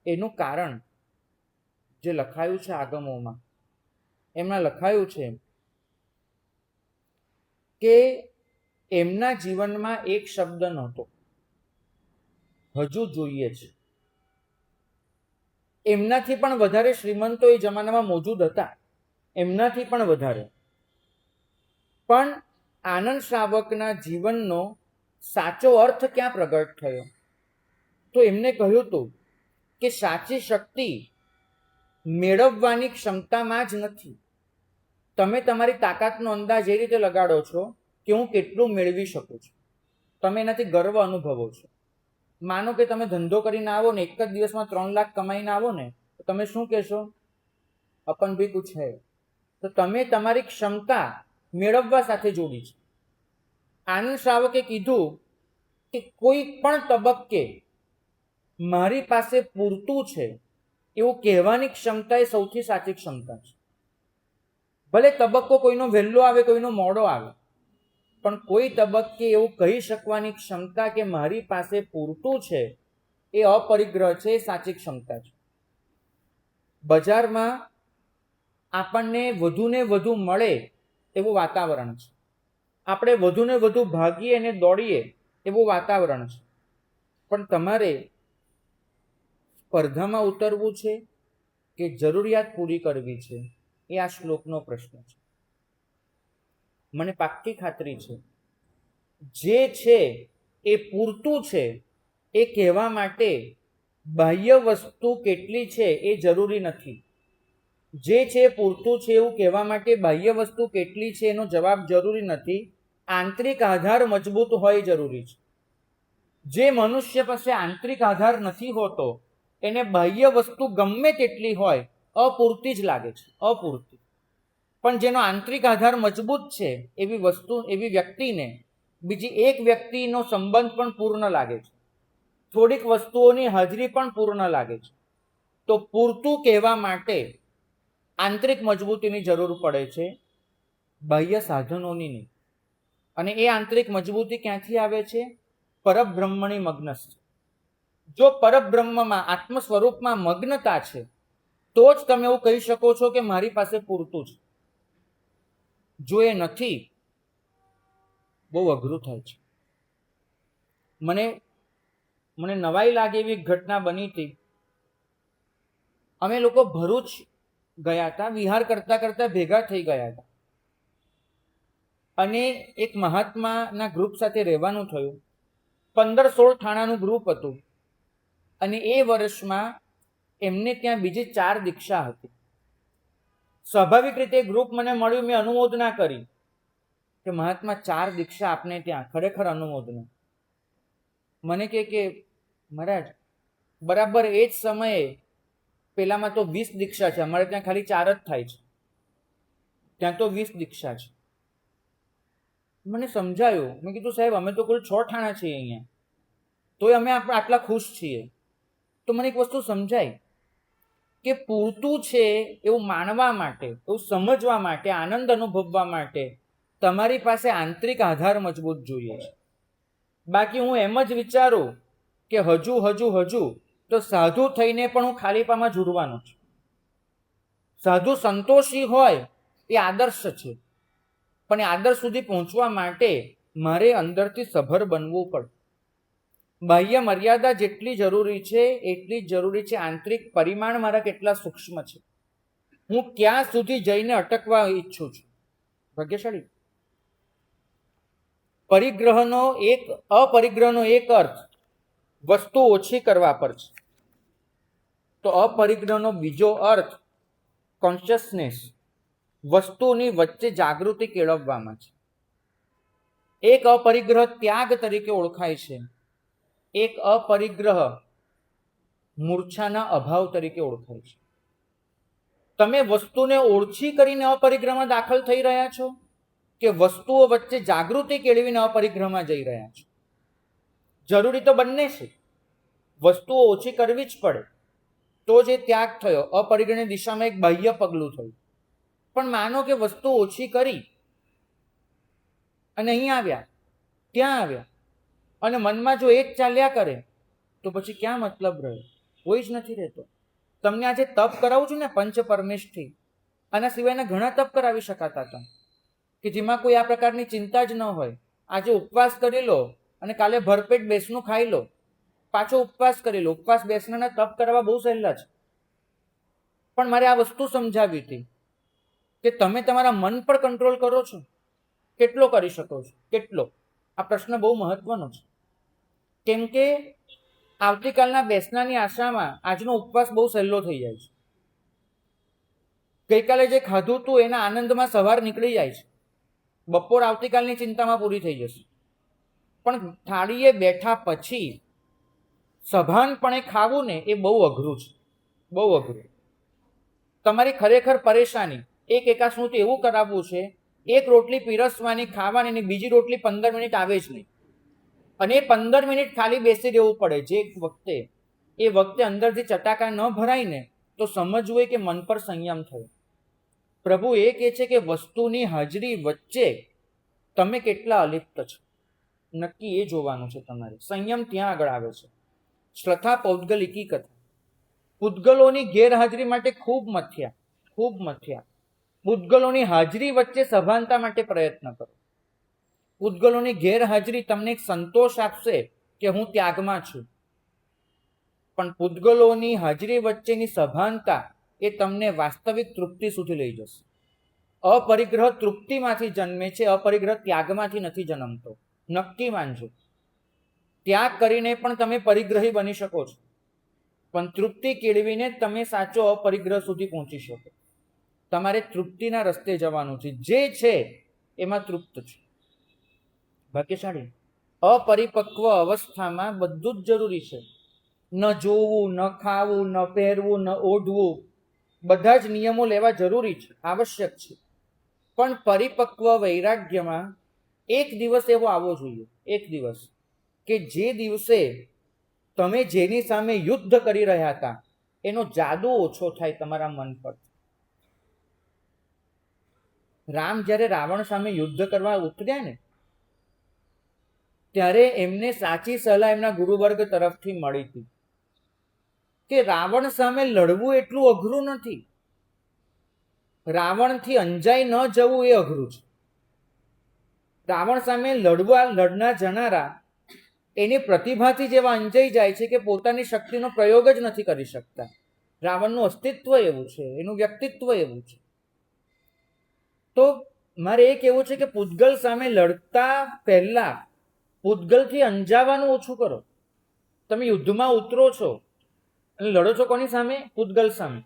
એનું કારણ જે લખાયું છે આગમોમાં, એમાં લખાયું છે કે એમના જીવનમાં એક શબ્દ નહોતો, હજુ જોઈએ છે. એમનાથી પણ વધારે શ્રીમંતો એ જમાનામાં મોજૂદ હતા, એમનાથી પણ વધારે. પણ આનંદ શ્રાવકના જીવનનો સાચો અર્થ ક્યાં પ્રગટ થયો? તો એમને કહ્યું હતું કે સાચી શક્તિ મેળવવાની ક્ષમતામાં જ નથી. તમે તમારી તાકાતનો અંદાજ એ રીતે લગાડો છો કે હું કેટલું મેળવી શકું છું. તમે એનાથી ગર્વ અનુભવો છો. માનો કે તમે ધંધો કરીને આવો ને, એક જ દિવસમાં 3 લાખ કમાઈને આવો ને, તો તમે શું કહેશો? અપન ભી કુછ હૈ. તો તમે તમારી ક્ષમતા મેળવવા સાથે જોડી છે. આનંદ શ્રાવકે કીધું કે કોઈ પણ તબક્કે મારી પાસે પૂરતું છે એવું કહેવાની ક્ષમતા એ સૌથી સાચી ક્ષમતા છે. ભલે તબક્કો કોઈનો વહેલો આવે, કોઈનો મોડો આવે, પણ કોઈ તબક્કે એવું કહી શકવાની ક્ષમતા કે મારી પાસે પૂરતું છે એ અપરિગ્રહ છે, એ સાચી ક્ષમતા છે. બજારમાં આપણને વધુને વધુ મળે એવું વાતાવરણ છે. આપણે વધુને વધુ ભાગીએ અને દોડીએ એવું વાતાવરણ છે. પણ તમારે સ્પર્ધામાં ઉતરવું છે કે જરૂરિયાત પૂરી કરવી છે, એ આ શ્લોકનો પ્રશ્ન છે. મને પાક્કી ખાતરી છે જે છે એ પૂરતું છે એ કહેવા માટે બાહ્ય વસ્તુ કેટલી છે એ જરૂરી નથી. જે છે પૂરતું છે એવું કહેવા માટે બાહ્ય વસ્તુ કેટલી છે એનો જવાબ જરૂરી નથી. આંતરિક આધાર મજબૂત હોય જરૂરી છે. જે મનુષ્ય પાસે આંતરિક આધાર નથી હોતો એને બાહ્ય વસ્તુ ગમે તેટલી હોય અપૂરતી જ લાગે છે, અપૂરતી. પણ જેનો આંતરિક આધાર મજબૂત છે એવી વસ્તુ, એવી વ્યક્તિને બીજી એક વ્યક્તિનો સંબંધ પણ પૂર્ણ લાગે છે, થોડીક વસ્તુઓની હાજરી પણ પૂર્ણ લાગે છે. તો પૂરતું કહેવા માટે આંતરિક મજબૂતીની જરૂર પડે છે, બાહ્ય સાધનોની નહીં. અને એ આંતરિક મજબૂતી ક્યાંથી આવે છે? પરબ્રહ્મની મગ્નસ્થ. જો પરબ્રહ્મમાં, આત્મ સ્વરૂપમાં મગ્નતા છે તો જ તમે એવું કહી શકો છો કે મારી પાસે પૂરતું છે. જો એ નથી, બહુ અઘરું થાય છે. મને નવાઈ લાગે એવી ઘટના બની હતી. અમે લોકો ભરૂચ ગયા હતા, વિહાર કરતા કરતા ભેગા થઈ ગયા હતા અને એક મહાત્માના ગ્રુપ સાથે રહેવાનું થયું. 15-16 થાણાનું ગ્રુપ હતું અને એ વર્ષમાં એમને ત્યાં બીજી 4 દીક્ષા હતી. સ્વાભાવિક રીતે ગ્રુપ મને મળ્યું, મેં અનુમોદના કરી કે મહાત્મા 4 દીક્ષા આપને ત્યાં, ખરેખર અનુમોદના. મને કે મહારાજ બરાબર એ જ સમયે પેલામાં તો 20 દીક્ષા છે, અમારે ત્યાં ખાલી 4 જ થાય છે, ત્યાં તો 20 દીક્ષા છે. મને સમજાયું. મેં કીધું સાહેબ અમે તો કુલ 6 ઠાણા છીએ અહીંયા, તોય અમે આટલા ખુશ છીએ. તો મને એક વસ્તુ સમજાય કે પૂરતું છે એવું માનવા માટે, એવું સમજવા માટે, આનંદ અનુભવવા માટે તમારી પાસે આંતરિક આધાર મજબૂત જોઈએ છે. બાકી હું એમ જ વિચારું કે હજુ તો સાધુ થઈને પણ હું ખાલીપામાં ઝૂરવાનો છું. સાધુ સંતોષી હોય એ આદર્શ છે, પણ એ આદર્શ સુધી પહોંચવા માટે મારે અંદરથી સભર બનવું પડે. બાહ્ય મર્યાદા જેટલી જરૂરી છે એટલી જ જરૂરી છે આંતરિક પરિમાણ મારા કેટલા સૂક્ષ્મ છે, હું ક્યાં સુધી જઈને અટકવા ઈચ્છું છું. ભાગ્યશાળી. અપરિગ્રહનો એક અર્થ વસ્તુ ઓછી કરવા પર છે, તો અપરિગ્રહનો બીજો અર્થ કોન્શિયસનેસ, વસ્તુની વચ્ચે જાગૃતિ કેળવવામાં છે. એક અપરિગ્રહ ત્યાગ તરીકે ઓળખાય છે, એક અપરિગ્રહ મૂર્છાના અભાવ તરીકે ઓળખાય છે. તમે વસ્તુને ઓળખી કરીને અપરિગ્રહમાં દાખલ થઈ રહ્યા છો કે વસ્તુઓ વચ્ચે જાગૃતિ કેળવીને અપરિગ્રહમાં જઈ રહ્યા છો? જરૂરી તો બંને છે. વસ્તુઓ ઓછી કરવી જ પડે તો જે ત્યાગ થયો, અપરિગ્રહની દિશામાં એક બાહ્ય પગલું થયું. પણ માનો કે વસ્તુ ઓછી કરી અને અહીં આવ્યા, ત્યાં આવ્યા અને મનમાં જો એ જ ચાલ્યા કરે તો પછી ક્યાં મતલબ રહ્યો? કોઈ જ નથી રહેતો. તમને આજે તપ કરાવું છું ને પંચ પરમેશથી, આના સિવાયના ઘણા તપ કરાવી શકાતા હતા કે જેમાં કોઈ આ પ્રકારની ચિંતા જ ન હોય. આજે ઉપવાસ કરી લો અને કાલે ભરપેટ બેસનું ખાઈ લો, પાછો ઉપવાસ કરી લો. ઉપવાસ બેસનાના તપ કરવા બહુ સહેલા છે. પણ મારે આ વસ્તુ સમજાવી હતી કે તમે તમારા મન પર કંટ્રોલ કરો છો, કેટલો કરી શકો છો, કેટલો? આ પ્રશ્ન બહુ મહત્વનો છે. કેમ કે આવતીકાલના બેસનાની આશામાં આજનો ઉપવાસ બહુ સહેલો થઈ જાય છે. ગઈકાલે જે ખાધું હતું એના આનંદમાં સવાર નીકળી જાય છે, બપોર આવતીકાલની ચિંતામાં પૂરી થઈ જશે. પણ થાળીએ બેઠા પછી સભાનપણે ખાવું ને એ બહુ અઘરું છે, બહુ અઘરું. તમારી ખરેખર પરેશાની એક એકાશનું તો એવું કરાવવું છે, એક રોટલી પીરસવાની, ખાવાની, ને બીજી રોટલી 15 મિનિટ આવે જ નહીં અને એ 15 મિનિટ ખાલી બેસી રહેવું પડે. જે વખતે અંદરથી ચટાકા ન ભરાય ને તો સમજવું કે મન પર સંયમ થયો. પ્રભુ એ કહે છે કે વસ્તુની હાજરી વચ્ચે તમે કેટલા અલિપ્ત છો, નક્કી એ જોવાનું છે તમારે. સંયમ ત્યાં આગળ આવે છે. શ્રદ્ધા પૌદ્ગલિકી કથા. પૂતગલોની ગેરહાજરી માટે ખૂબ મથ્યા. પૂતગલોની હાજરી વચ્ચે સભાનતા માટે પ્રયત્ન કરો. પૂતગલોની ગેરહાજરી તમને એક સંતોષ આપશે કે હું ત્યાગમાં છું, પણ પૂતગલોની હાજરી વચ્ચેની સભાનતા એ તમને વાસ્તવિક તૃપ્તિ સુધી લઈ જશે. અપરિગ્રહ તૃપ્તિમાંથી જન્મે છે, અપરિગ્રહ ત્યાગમાંથી નથી જન્મતો. નક્કી માનજો. ત્યાગ કરીને પણ તમે પરિગ્રહી બની શકો છો, પણ તૃપ્તિ કેળવીને તમે સાચો અપરિગ્રહ સુધી પહોંચી શકો. તમારે તૃપ્તિના રસ્તે જવાનું છે. જે છે એમાં તૃપ્ત છે. ભાગ્યશાળી. અપરિપક્વ અવસ્થામાં બધું જ જરૂરી છે. ન જોવું, ન ખાવું, ન પહેરવું, ન ઓઢવું, બધા જ નિયમો લેવા જરૂરી છે, આવશ્યક છે. પણ પરિપક્વ વૈરાગ્યમાં એક દિવસ એવો આવવો જોઈએ, એક દિવસ કે જે દિવસે તમે જેની સામે યુદ્ધ કરી રહ્યા હતા એનો જાદુ ઓછો થાય તમારા મન પર. રામ જ્યારે રાવણ સામે યુદ્ધ કરવા ઉતર્યા ને ત્યારે એમને સાચી સલાહ એમના ગુરુવર્ગ તરફથી મળી હતી કે રાવણ સામે લડવું એટલું અઘરું નથી, રાવણથી અંજાઈ ન જવું એ અઘરું છે. રાવણ સામે લડનાર જનારા એની પ્રતિભાથી જેવા અંજાઈ જાય છે કે પોતાની શક્તિનો પ્રયોગ જ નથી કરી શકતા. રાવણનું અસ્તિત્વ એવું છે, એનું વ્યક્તિત્વ એવું છે. તો મારે એ કહેવું છે કે પૂતગલ સામે લડતા પહેલા પૂતગલથી અંજાવાનું ઓછું કરો. તમે યુદ્ધમાં ઉતરો છો અને લડો છો કોની સામે? પૂતગલ સામે.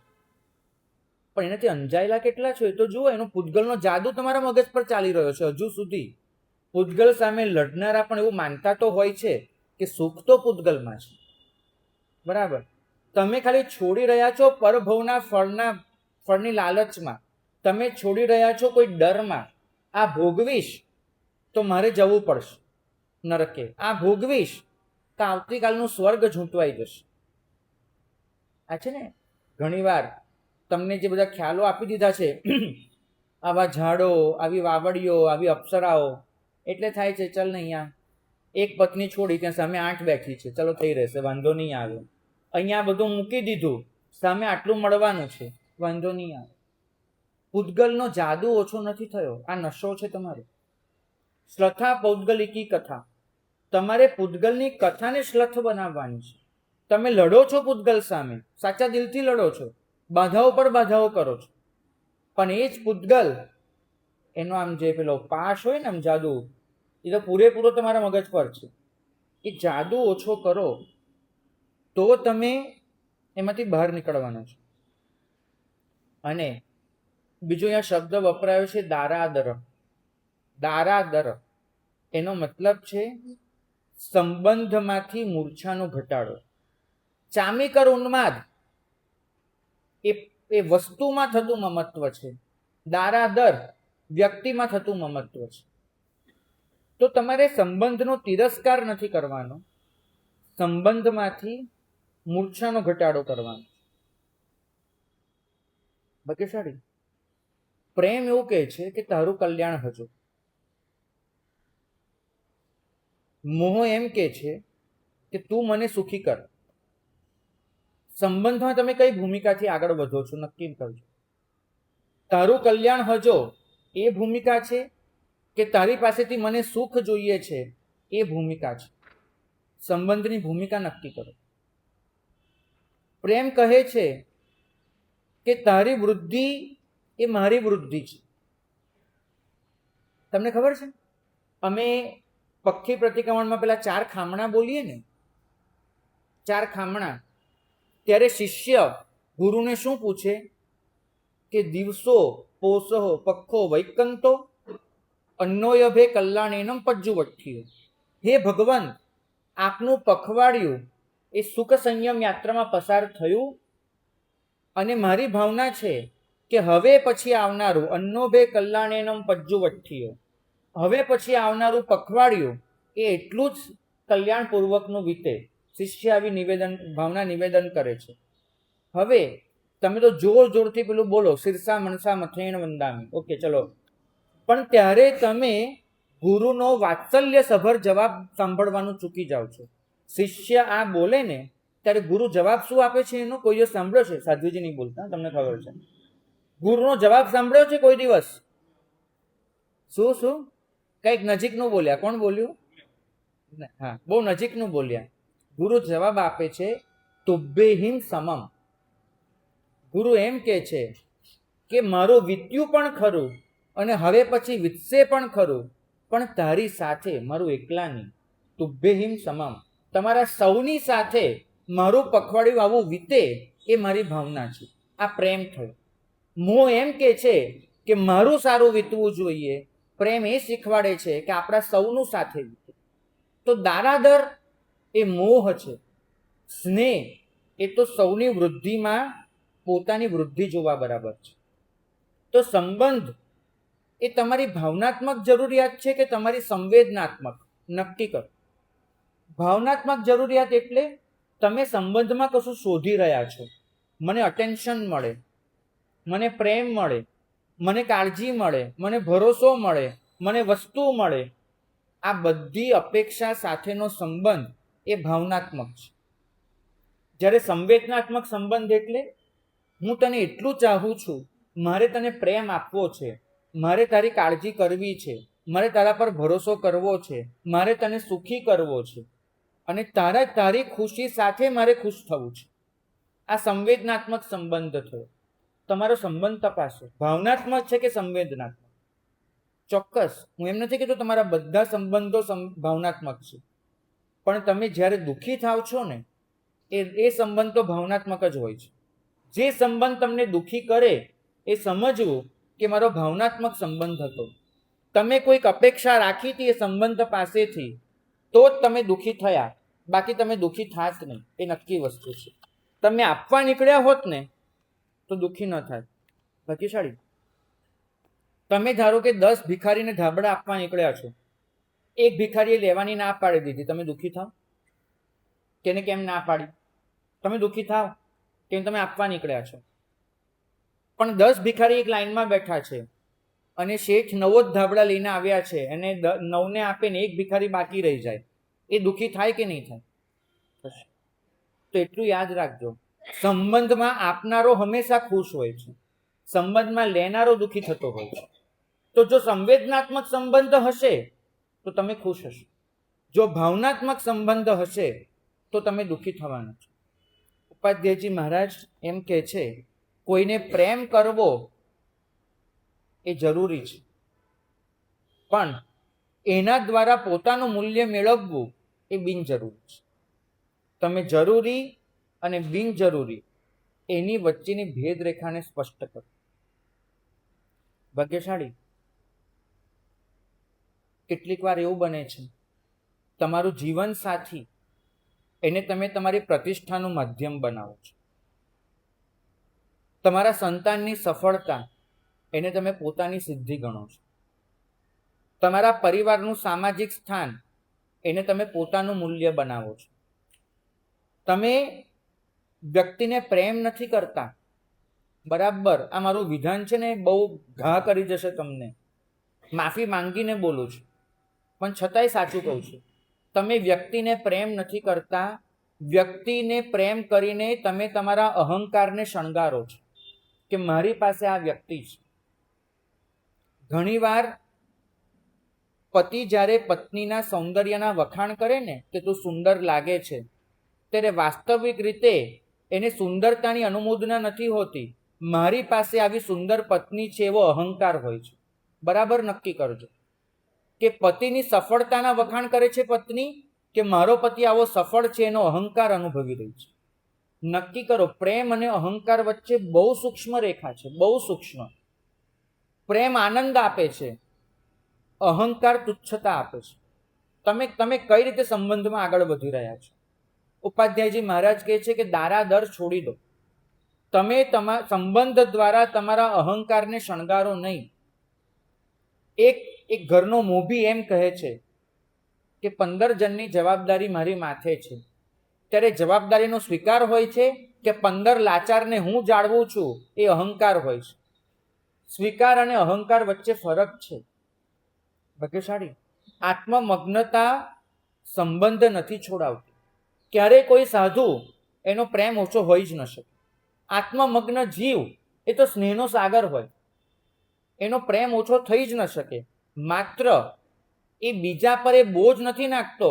પણ એનાથી અંજાયેલા કેટલા છો એ તો જુઓ. એનો પૂતગલનો જાદુ તમારા મગજ પર ચાલી રહ્યો છે હજુ સુધી. પૂતગલ સામે લડનારા પણ એવું માનતા તો હોય છે કે સુખ તો પૂતગલમાં છે, બરાબર. તમે ખાલી છોડી રહ્યા છો પરભવના ફળની લાલચમાં, તમે છોડી રહ્યા છો કોઈ ડરમાં. આ ભોગવીશ તો મારે જવું પડશે નરકે, આ ભોગવીશ તો આવતીકાલનું સ્વર્ગ ઝૂંટવાઈ જશે. આ છે ને ઘણીવાર તમને જે બધા ખ્યાલો આપી દીધા છે આવા ઝાડો, આવી વાવડીઓ, આવી અપ્સરાઓ, એટલે થાય છે ચલ ને અહીંયા એક પત્ની છોડી ત્યાં સામે 8 બેઠી છે, ચલો થઈ રહેશે, વાંધો નહીં આવે. અહીંયા બધું મૂકી દીધું, સામે આટલું મળવાનું છે, વાંધો નહીં આવે. પૂતગલનો જાદુ ઓછો નથી થયો, આ નશો છે તમારો. શ્લથા પૌદ્ગલિકી કથા, તમારે પૂતગલની કથાને શ્લથ બનાવવાની છે. તમે લડો છો પૂતગલ સામે, સાચા દિલથી લડો છો, બાધાઓ પર બાધાઓ કરો છો, પણ એ જ પૂતગલ એનો આમ જે પેલો પાશ હોય ને આમ જાદુ, એ તો પૂરેપૂરો તમારા મગજ પર છે. એ જાદુ ઓછો કરો તો તમે એમાંથી બહાર નીકળવાના છો. અને બીજો અહીંયા શબ્દ વપરાયો છે દારાદર. દારાદર એનો મતલબ છે સંબંધમાંથી મૂર્છાનો ઘટાડો. ચામીકર ઉન્માદ એ વસ્તુમાં થતું મમત્વ છે, દારાદર વ્યક્તિમાં થતું મમત્વ છે. તો તમારે સંબંધનો તિરસ્કાર નથી કરવાનો, સંબંધમાંથી મૂર્છાનો ઘટાડો કરવાનો. ભાગ્યશાળી પ્રેમ એવું કહે છે કે તારું કલ્યાણ હજો. મોહ એમ કહે છે કે તું મને સુખી કર. સંબંધમાં તમે કઈ ભૂમિકાથી આગળ વધો છો નક્કી કરજો. તારું કલ્યાણ હજો એ ભૂમિકા છે કે તારી પાસેથી મને સુખ જોઈએ છે એ ભૂમિકા છે. સંબંધની ભૂમિકા નક્કી કરો. પ્રેમ કહે છે કે તારી વૃદ્ધિ એ મારી વૃદ્ધિ છે. તમને ખબર છે અમે પક્ષી પ્રતિક્રમણમાં પેલા 4 ખામણા બોલીએ ને, 4 ખામણા, ત્યારે શિષ્ય ગુરુને શું પૂછે કે દિવસો પોષો પક્ષો વૈકંતો અન્નોયભે કલ્યાણેનમ પજ્જુવઠ્ઠિયો. હે ભગવાન, આપનું પખવાડિયું એ સુખ સંયમ યાત્રામાં પસાર થયું અને મારી ભાવના છે કે હવે પછી આવનારું અન્નોભે કલ્યાણેનમ પજ્જુવઠ્ઠિયો, હવે પછી આવનારું પખવાડિયું એ એટલું જ કલ્યાણપૂર્વકનું વીતે. શિષ્ય આવી ભાવના નિવેદન કરે છે. હવે તમે તો જોર જોરથી પેલું બોલો શિરસા મનસા મથેણ વંદામી, ઓકે ચલો, પણ ત્યારે તમે ગુરુનો વાત્સલ્ય સભર જવાબ સાંભળવાનું ચૂકી જાઓ છો. શિષ્ય આ બોલે ને ત્યારે ગુરુ જવાબ શું આપે છે એનો કોઈ દિવસ સાંભળ્યો છે? સાધ્વીજી નહીં બોલતા, તમને ખબર છે. ગુરુનો જવાબ સાંભળ્યો છે કોઈ દિવસ? શું કઈક નજીકનું બોલ્યા. કોણ બોલ્યું? હા, બહુ નજીકનું બોલ્યા. ગુરુ જવાબ આપે છે તુભ્યેહિમ સમમ. ગુરુ એમ કે છે કે મારું વીત્યું પણ ખરું અને હવે પછી વીતશે પણ ખરું, પણ તારી સાથે મારું એકલા નહીં. તુભ્યેહિમ સમમ, તમારા સૌની સાથે મારું પખવાડિયું આવું વીતે એ મારી ભાવના છે. આ પ્રેમ થયો. મોહ એમ કે છે કે મારું સારું વીતવું જોઈએ, પ્રેમ એ શીખવાડે છે કે આપણા સૌનું સાથે વીતે. તો દારાદર એ મોહ છે, સ્નેહ એ તો સૌની વૃદ્ધિમાં પોતાની વૃદ્ધિ જોવા બરાબર છે. તો સંબંધ એ તમારી ભાવનાત્મક જરૂરિયાત છે કે તમારી સંવેદનાત્મક? નક્કી કરો. ભાવનાત્મક જરૂરિયાત એટલે તમે સંબંધમાં કશું શોધી રહ્યા છો. મને અટેન્શન મળે, મને પ્રેમ મળે, મને કાળજી મળે, મને ભરોસો મળે, મને વસ્તુ મળે. આ બધી અપેક્ષા સાથેનો સંબંધ એ ભાવનાત્મક છે. જ્યારે સંવેદનાત્મક સંબંધ એટલે હું તને એટલું ચાહું છું, મારે તને પ્રેમ આપવો છે, મારે તારી કાળજી કરવી છે, મારે તારા પર ભરોસો કરવો છે, મારે તને સુખી કરવો છે અને તારી ખુશી સાથે મારે ખુશ થવું છે. આ સંવેદનાત્મક સંબંધ થયો. તમારો સંબંધ તપાસો, ભાવનાત્મક છે કે સંવેદનાત્મક. ચોક્કસ હું એમ નથી કહેતો તમારા બધા સંબંધો ભાવનાત્મક છે, પણ તમે જ્યારે દુઃખી થાવ છો ને એ સંબંધ તો ભાવનાત્મક જ હોય છે. જે સંબંધ તમને દુઃખી કરે એ સમજવું કે મારો ભાવનાત્મક સંબંધ હતો. તમે કોઈક અપેક્ષા રાખી હતી એ સંબંધ પાસેથી, તો જ તમે દુઃખી થયા, બાકી તમે દુઃખી થાત નહીં. એ નક્કી વસ્તુ છે. તમે આપવા નીકળ્યા હોત ને તો દુઃખી ન થાય. ભાગ્યશાળી. તમે ધારો કે 10 ભિખારીને ધાબળા આપવા નીકળ્યા છો, એક ભિખારીએ લેવાની ના પાડી દીધી, તમે દુઃખી થાવ? તેને કેમ ના પાડી? તમે દુઃખી થાવ કેમ? તમે આપવા નીકળ્યા છો. પણ 10 ભિખારી એક લાઈનમાં બેઠા છે અને શેઠ 9 જ ધાબળા લઈને આવ્યા છે અને 9 ને આપે ને એક ભિખારી બાકી રહી જાય, એ દુઃખી થાય કે નહીં થાય? તો એટલું યાદ રાખજો, સંબંધમાં આપનારો હંમેશા ખુશ હોય છે, સંબંધમાં લેનારો દુઃખી થતો હોય છે. તો જો સંવેદનાત્મક સંબંધ હશે તો તમે ખુશ હશો, જો ભાવનાત્મક સંબંધ હશે તો તમે દુઃખી થવાના છો. ઉપાધ્યાયજી મહારાજ એમ કહે છે, કોઈને પ્રેમ કરવો એ જરૂરી છે, પણ એના દ્વારા પોતાનું મૂલ્ય મેળવવું એ બિનજરૂરી છે. તમે જરૂરી અને બિનજરૂરી એની વચ્ચેની ભેદરેખાને સ્પષ્ટ કરો. ભાગ્યશાળી. કેટલીક વાર એવું બને છે, તમારું જીવન સાથી એને તમે તમારી પ્રતિષ્ઠાનું માધ્યમ બનાવો છો, તમારા સંતાનની સફળતા એને તમે પોતાની સિદ્ધિ ગણો છો, તમારા પરિવારનું સામાજિક સ્થાન એને તમે પોતાનું મૂલ્ય બનાવો છો. તમે વ્યક્તિને પ્રેમ નથી કરતા, બરાબર, આ મારું વિધાન છે ને બહુ ઘા કરી જશે તમને, માફી માંગીને બોલું છું, પણ છતાંય સાચું કહું છું. તમે વ્યક્તિને પ્રેમ નથી કરતા, વ્યક્તિને પ્રેમ કરીને તમે તમારા અહંકારને શણગારો છો કે મારી પાસે આ વ્યક્તિ છે. ઘણીવાર પતિ જ્યારે પત્નીના સૌંદર્યના વખાણ કરે ને કે તું સુંદર લાગે છે, ત્યારે વાસ્તવિક રીતે એને સુંદરતાની અનુમોદના નથી હોતી, મારી પાસે આવી સુંદર પત્ની છે એવો અહંકાર હોય છે. બરાબર નક્કી કરજો કે પતિની સફળતાના વખાણ કરે છે પત્ની કે મારો પતિ આવો સફળ છે એનો અહંકાર અનુભવી રહી છે. નક્કી કરો. પ્રેમ અને અહંકાર વચ્ચે બહુ સૂક્ષ્મ રેખા છે, બહુ સૂક્ષ્મ. પ્રેમ આનંદ આપે છે, અહંકાર તુચ્છતા આપે છે. તમે કઈ રીતે સંબંધમાં આગળ વધી રહ્યા છો? ઉપાધ્યાયજી મહારાજ કહે છે કે દારાદર છોડી દો. તમે સંબંધ દ્વારા તમારા અહંકારને શણગારો નહીં. એક ઘરનો મોભી એમ કહે છે કે 15 જણની જવાબદારી મારી માથે છે, ત્યારે જવાબદારીનો સ્વીકાર હોય છે કે 15 લાચારને હું જાળવું છું એ અહંકાર હોય છે. સ્વીકાર અને અહંકાર વચ્ચે ફરક છે. ભાગ્યશાળી. આત્મમગ્નતા સંબંધ નથી છોડાવતી. ક્યારેય કોઈ સાધુ એનો પ્રેમ ઓછો હોઈ જ ન શકે. આત્મમગ્ન જીવ એ તો સ્નેહનો સાગર હોય, એનો પ્રેમ ઓછો થઈ જ ન શકે. માત્ર એ બીજા પર એ બોજ નથી નાખતો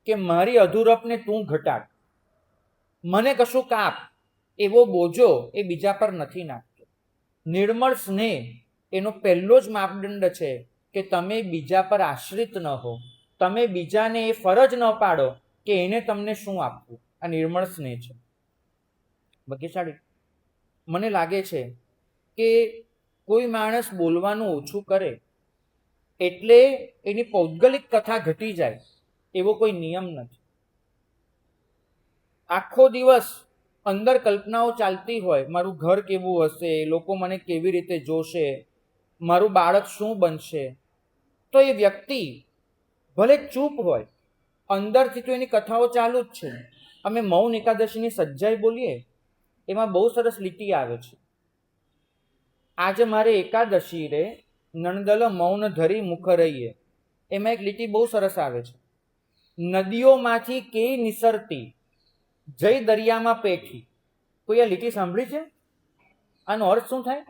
કે મારી અધૂરપને તું ઘટાડ, મને કશું કાપ, એવો બોજો એ બીજા પર નથી નાખતો. નિર્મળ સ્નેહ એનો પહેલો જ માપદંડ છે કે તમે બીજા પર આશ્રિત ન હો, તમે બીજાને એ ફરજ ન પાડો કે એને તમને શું આપવું. આ નિર્મળ સ્નેહ છે. ભાગ્યશાળી. મને લાગે છે કે કોઈ માણસ બોલવાનું ઓછું કરે એટલે એની પૌદ્ગલિક કથા ઘટી જાય એવો કોઈ નિયમ નથી. આખો દિવસ અંદર કલ્પનાઓ ચાલતી હોય, મારું ઘર કેવું હશે, લોકો મને કેવી રીતે જોશે, મારું બાળક શું બનશે, તો એ વ્યક્તિ ભલે ચૂપ હોય, અંદરથી તો એની કથાઓ ચાલુ જ છે. અમે મૌન એકાદશીની સજ્જાઈ બોલીએ એમાં બહુ સરસ લીટી આવે છે. આજે મારે એકાદશી રે નણદલ મૌન ધરી મુખ રહીએ, એમાં એક લીટી બહુ સરસ આવે છે. નદીઓમાંથી કેઈ નિસરતી જય દરિયામાં પેઠી. કોઈ આ લીટી સાંભળી છે? આનો અર્થ શું થાય?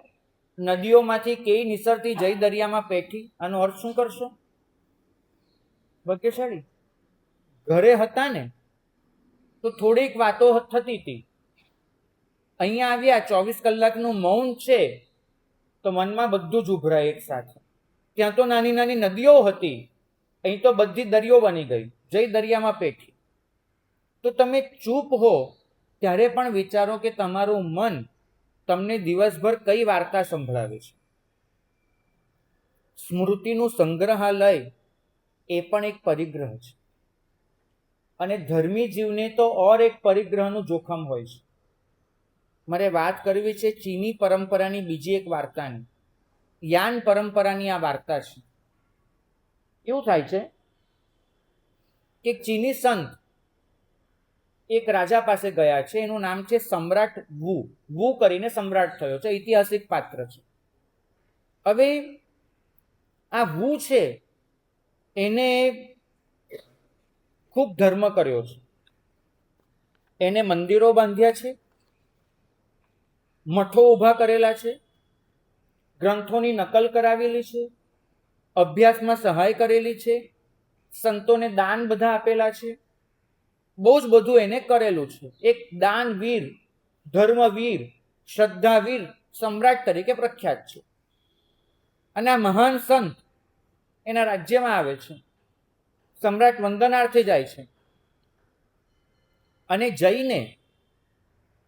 નદીઓમાંથી કેઈ નિસરતી જય દરિયામાં પેઠી. આનો અર્થ શું કરશો? ભાગ્યશાળી. ઘરે હતા ને તો થોડીક વાતો થતી હતી, અહીંયા આવ્યા, 24 કલાકનું મૌન છે, તો મનમાં બધું જ ઉભરાય એક સાથે. ત્યાં તો નાની નાની નદીઓ હતી, અહીં તો બધી દરિયો બની ગઈ, જઈ દરિયામાં પેઠી. તો તમે ચૂપ હો ત્યારે પણ વિચારો કે તમારું મન તમને દિવસભર કઈ વાર્તા સંભળાવે છે. સ્મૃતિનું સંગ્રહાલય એ પણ એક પરિગ્રહ છે. અને ધર્મી જીવને તો ઓર એક પરિગ્રહનું જોખમ હોય છે. મારે વાત કરવી છે ચીની પરંપરાની બીજી એક વાર્તાની. યાન પરંપરાની આ વાર્તા છે. એવું થાય છે કે ચીની સંત એક રાજા પાસે ગયા છે, એનું નામ છે સમ્રાટ વુ. વુ કરીને સમ્રાટ થયો છે, ઐતિહાસિક પાત્ર છે. હવે આ વુ છે એને ખૂબ ધર્મ કર્યો છે. એને મંદિરો બાંધ્યા છે, મઠો ઊભા કરેલા છે, ગ્રંથોની નકલ કરાવેલી છે, અભ્યાસમાં સહાય કરેલી છે, સંતોને દાન બધા આપેલા છે, બહુ જ બધું એને કરેલું છે. એક દાનવીર, ધર્મવીર, શ્રદ્ધાવીર સમ્રાટ તરીકે પ્રખ્યાત છે. અને આ મહાન સંત એના રાજ્યમાં આવે છે. સમ્રાટ વંદનાર્થે જાય છે અને જઈને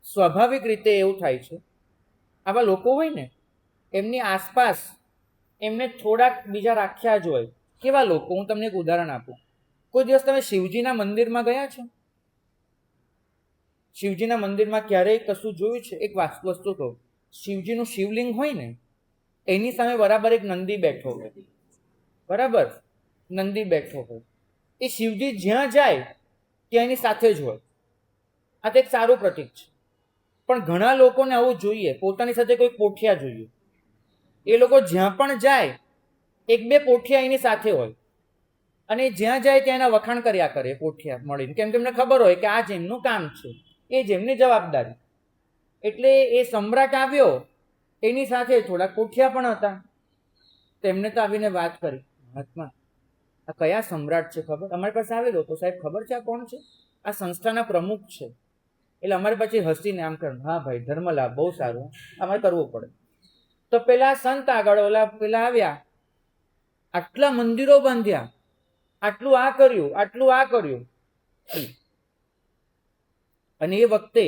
સ્વાભાવિક રીતે એવું થાય છે, આવા લોકો હોય ને એમની આસપાસ એમને થોડાક બીજા રાખ્યા જ હોય. કેવા લોકો? હું તમને એક ઉદાહરણ આપું. કોઈ દિવસ તમે શિવજીના મંદિરમાં ગયા છો? શિવજીના મંદિરમાં ક્યારેય કશું જોયું છે? એક વસ્તુ કહું, શિવજીનું શિવલિંગ હોય ને એની સામે બરાબર એક નંદી બેઠો હોય. બરાબર, નંદી બેઠો હોય. એ શિવજી જ્યાં જાય ત્યાં એની સાથે જ હોય. આ તો એક સારું પ્રતીક છે. પણ ઘણા લોકોને આવું જોઈએ, પોતાની સાથે કોઈ પોઠિયા જોઈએ. એ લોકો જ્યાં પણ જાય એક બે પોઠિયા એની સાથે હોય અને જ્યાં જાય ત્યાં એના વખાણ કર્યા કરે પોઠિયા મળીને, કેમ કે એમને ખબર હોય કે આ જ એમનું કામ છે, એ જ એમની જવાબદારી. એટલે એ સમ્રાટ આવ્યો, એની સાથે થોડાક પોઠિયા પણ હતા. તેમને તો આવીને વાત કરી, મહાત્મા આ કયા સમ્રાટ છે ખબર? અમારી પાસે આવેલો તો સાહેબ ખબર છે આ કોણ છે? આ સંસ્થાના પ્રમુખ છે. એટલે અમારે પછી હસીને આમ કરે, હા ભાઈ ધર્મલાભ, બહુ સારું, અમારે કરવું પડે. તો પેલા સંત આગળ ઓલા પેલા આવ્યા, આટલા મંદિરો બાંધ્યા, આટલું આ કર્યું, આટલું આ કર્યું. અને એ વખતે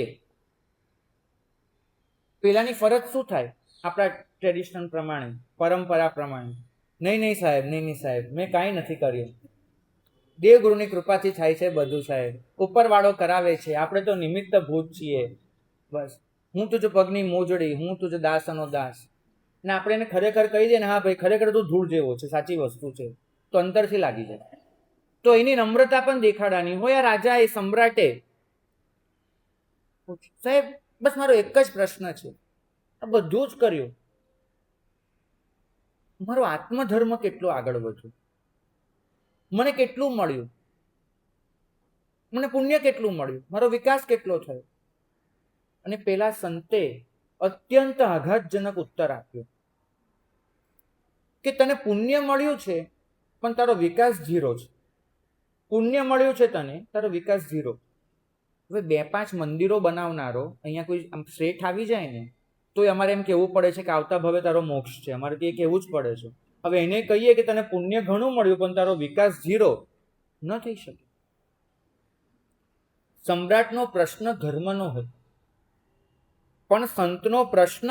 પેલાની ફરજ શું થાય આપણા ટ્રેડિશનલ પ્રમાણે, પરંપરા પ્રમાણે? નહીં સાહેબ, નહીં સાહેબ, મેં કાંઈ નથી કર્યું, દેવગુરુની કૃપાથી થાય છે બધું સાહેબ, ઉપરવાળો કરાવે છે, આપણે તો નિમિત્ત ભૂત છીએ, બસ હું તુજ પગની મોજડી, હું તુજ દાસનો દાસ. ને આપણે એને ખરેખર કહી દઈએ ને, હા ભાઈ ખરેખર તું ધૂળ જેવો છે, સાચી વસ્તુ છે, તો અંતરથી લાગી જાય. તો એની નમ્રતા પણ દેખાડવાની હોય. આ રાજા એ સમ્રાટે સાહેબ બસ મારો એક જ પ્રશ્ન છે, આ બધું જ કર્યું, મારો આત્મધર્મ કેટલો આગળ વધ્યો, મને કેટલું મળ્યું, મને પુણ્ય કેટલું મળ્યું, મારો વિકાસ કેટલો થયો? અને પેલા સંતે અત્યંત આઘાતજનક ઉત્તર આપ્યો કે તને પુણ્ય મળ્યું છે પણ તારો વિકાસ 0 છે. પુણ્ય મળ્યું છે તને, તારો વિકાસ 0. હવે 2-5 મંદિરો બનાવનારો અહીંયા કોઈ આમ શ્રેષ્ઠ આવી જાય ને તો અમારે એમ કહેવું પડે છે કે આવતા ભવે તારો મોક્ષ છે, અમારે તે કહેવું જ પડે છે. હવે એને કહીએ કે તને પુણ્ય ઘણું મળ્યું પણ તારો વિકાસ 0, ન થઈ શકે. સમ્રાટનો પ્રશ્ન ધર્મનો હતો, પણ સંતનો પ્રશ્ન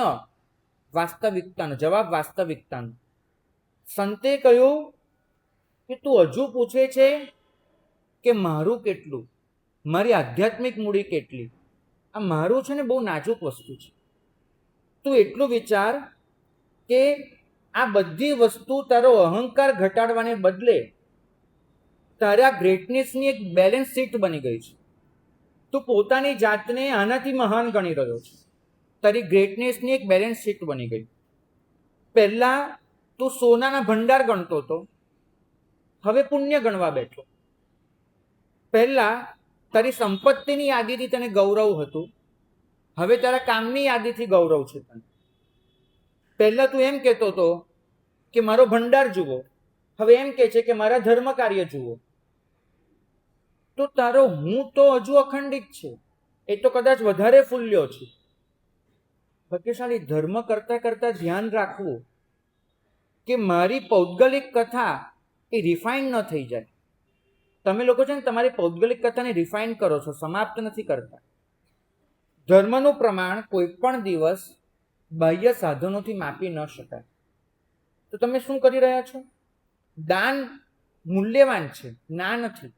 વાસ્તવિકતાનો, જવાબ વાસ્તવિકતાનો. સંતે કહ્યું કે તું હજુ પૂછે છે કે મારું કેટલું, મારી આધ્યાત્મિક મૂડી કેટલી? આ મારું છે ને બહુ નાજુક વસ્તુ છે. તું એટલું વિચાર કે આ બધી વસ્તુ તારો અહંકાર ઘટાડવાને બદલે તારા ગ્રેટનેસની એક બેલેન્સ શીટ બની ગઈ છે. તું પોતાની જાતને આનાથી મહાન ગણી રહ્યો છે. તારી ગ્રેટનેસની એક બેલેન્સ શીટ બની ગઈ. પહેલા તું સોનાના ભંડાર ગણતો હતો, હવે પુણ્ય ગણવા બેઠો. પહેલા તારી સંપત્તિની યાદીથી તને ગૌરવ હતું, હવે તારા કામની યાદીથી ગૌરવ છે તને. પહેલા તું એમ કહેતો હતો કે મારો ભંડાર જુઓ, હવે એમ કહે છે કે મારા ધર્મ કાર્ય જુઓ. તો તારો હું તો હજુ અખંડિત છે, એ તો કદાચ વધારે ફૂલ્યો છે. ભાગ્યશાળી ધર્મ કરતા કરતા ધ્યાન રાખવું કે મારી પૌદ્ગલિક કથા એ રિફાઇન ન થઈ જાય. તમે લોકો છે ને તમારી પૌદ્ગલિક કથાને રિફાઇન કરો છો, સમાપ્ત નથી કરતા. ધર્મનું પ્રમાણ કોઈ પણ દિવસ બાહ્ય સાધનોથી માપી ન શકાય. તો તમે શું કરી રહ્યા છો? દાન મૂલ્યવાન છે, ના નથી,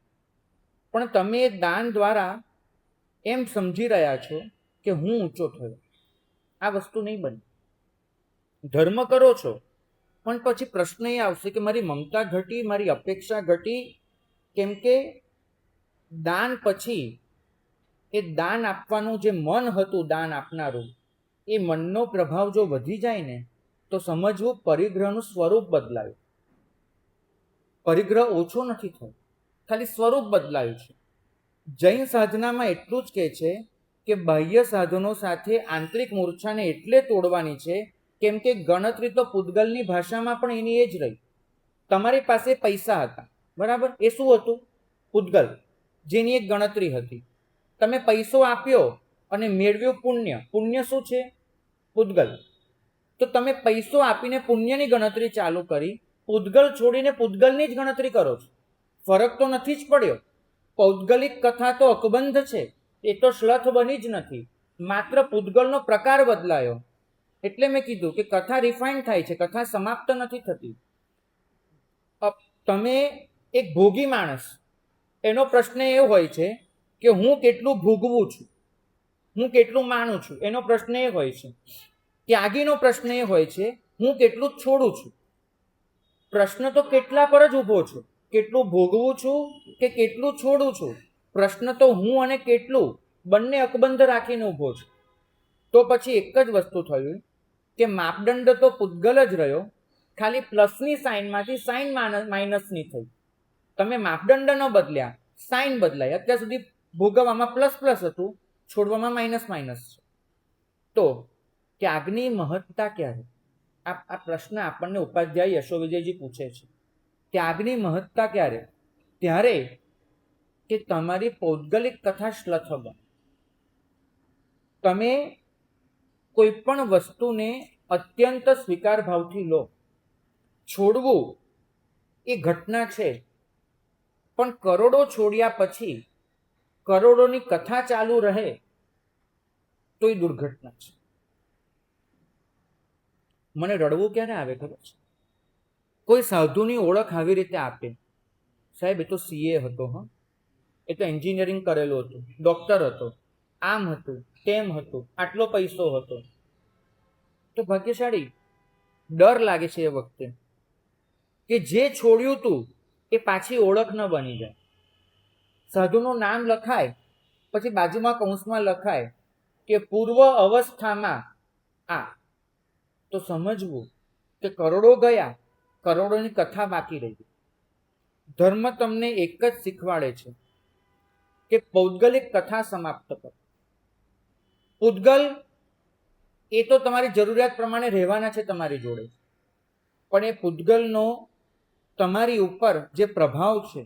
પણ તમે એ દાન દ્વારા એમ સમજી રહ્યા છો કે હું ઊંચો થયો. આ વસ્તુ નહીં બને. ધર્મ કરો છો પણ પછી પ્રશ્ન એ આવશે કે મારી મમતા ઘટી, મારી અપેક્ષા ઘટી, કેમ કે દાન પછી એ દાન આપવાનું જે મન હતું દાન આપનારું, એ મનનો પ્રભાવ જો વધી જાય ને તો સમજવું પરિગ્રહનું સ્વરૂપ બદલાયું. પરિગ્રહ ઓછો નથી થયો, ખાલી સ્વરૂપ બદલાયું છે. જૈન સાધનામાં એટલું જ કહે છે કે બાહ્ય સાધનો સાથે આંતરિક મૂર્છાને એટલે તોડવાની છે કેમ કે ગણતરી તો પૂતગલની ભાષામાં પણ એની એ જ રહી. તમારી પાસે પૈસા હતા, બરાબર, એ શું હતું? પૂતગલ, જેની એક ગણતરી હતી. તમે પૈસો આપ્યો અને મેળવ્યું પુણ્ય. પુણ્ય શું છે? પૂતગલ. તો તમે પૈસો આપીને પુણ્યની ગણતરી ચાલુ કરી, પૂતગલ છોડીને પૂતગલની જ ગણતરી કરો છો. ફરક તો નથી જ પડ્યો. પૌદ્ગલિક કથા તો અકબંધ છે, એ તો શ્લથ બની જ નથી, માત્ર પૂતગલનો પ્રકાર બદલાયો. એટલે મેં કીધું કે કથા રિફાઇન થાય છે, કથા સમાપ્ત નથી થતી. તમે એક ભોગી માણસ, એનો પ્રશ્ન એ હોય છે કે હું કેટલું ભોગવું છું, હું કેટલું માનું છું, એનો પ્રશ્ન એ હોય છે. ત્યાગીનો પ્રશ્ન એ હોય છે હું કેટલું છોડું છું. પ્રશ્ન તો કેટલા પર જ ઊભો છે, કેટલું ભોગવું છું કે કેટલું છોડું છું. પ્રશ્ન તો હું અને કેટલું બંને અકબંધ રાખીને ઊભો છે. તો પછી એક જ વસ્તુ થયું કે માપદંડ તો પૂતગલ જ રહ્યો, ખાલી પ્લસની સાઇનમાંથી સાઇન માઇનસની થઈ. તમે માપદંડ ન બદલ્યા, સાઇન બદલાય. અત્યાર સુધી ભોગવવામાં પ્લસ પ્લસ હતું, છોડવામાં માઇનસ માઇનસ છે. તો ત્યાગની મહત્તા ક્યારે? આ પ્રશ્ન આપણને ઉપાધ્યાય યશોવિજયજી પૂછે છે. ત્યાગની મહત્તા ક્યારે? ત્યારે કે તમારી પૌદ્ગલિક કથા શ્લથ બને. તમે કોઈ પણ વસ્તુને અત્યંત સ્વીકાર ભાવથી લો. છોડવું એ ઘટના છે, પણ કરોડો છોડ્યા પછી કરોડોની કથા ચાલુ રહે તો એ દુર્ઘટના છે. મને રડવું ક્યારે આવે ખબર છે? કોઈ સાધુની ઓળખ આવી રીતે આપે, સાહેબ એ તો સીએ હતો, હા, એ તો એન્જિનિયરિંગ કરેલું હતું, ડોક્ટર હતો, આમ હતું, તેમ હતું, આટલો પૈસો હતો. તો ભાગ્યશાળી ડર લાગે છે એ વખતે કે જે છોડ્યું તું એ પાછી ઓળખ ન બની જાય. સાધુનું નામ લખાય, પછી બાજુમાં કૌંસમાં લખાય કે પૂર્વ અવસ્થામાં આ, તો સમજવું કે કરોડો ગયા, કરોડોની કથા બાકી રહી. ધર્મ તમને એક જ શીખવાડે છે કે પૌદ્ગલિક કથા સમાપ્ત કરો. પૂતગલ એ તો તમારી જરૂરિયાત પ્રમાણે રહેવાના છે તમારી જોડે, પણ એ પૂતગલનો તમારી ઉપર જે પ્રભાવ છે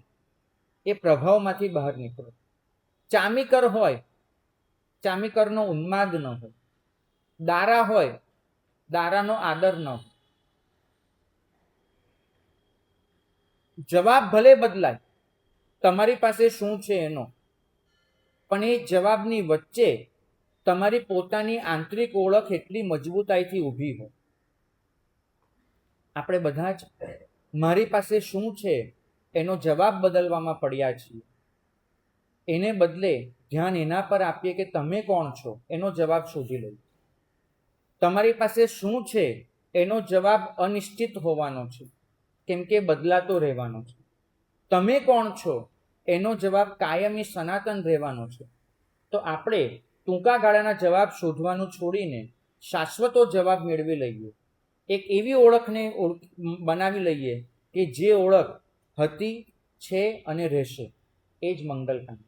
એ પ્રભાવમાંથી બહાર નીકળો. ચામીકર હોય, ચામીકરનો ઉન્માદ ન હોય. દારા હોય, દારાનો આદર ન હોય. જવાબ ભલે બદલાય તમારી પાસે શું છે એનો, પણ એ જવાબની વચ્ચે તમારી પોતાની આંતરિક ઓળખ એટલી મજબૂતાઈથી ઊભી હોય. આપણે બધા જ મારી પાસે શું છે એનો જવાબ બદલવામાં પડ્યા છીએ. એને બદલે ધ્યાન એના પર આપીએ કે તમે કોણ છો એનો જવાબ શોધી લઈએ. તમારી પાસે શું છે એનો જવાબ અનિશ્ચિત હોવાનો છે, કેમ કે બદલાતો રહેવાનો છે. તમે કોણ છો એનો જવાબ કાયમી સનાતન રહેવાનો છે. તો આપણે ટૂંકા ગાળાના જવાબ શોધવાનું છોડીને શાશ્વતો જવાબ મેળવી લઈએ. એક એવી ઓળખને બનાવી લઈએ કે જે ઓળખ હતી, છે અને રહેશે. એ જ મંગલકાંડ.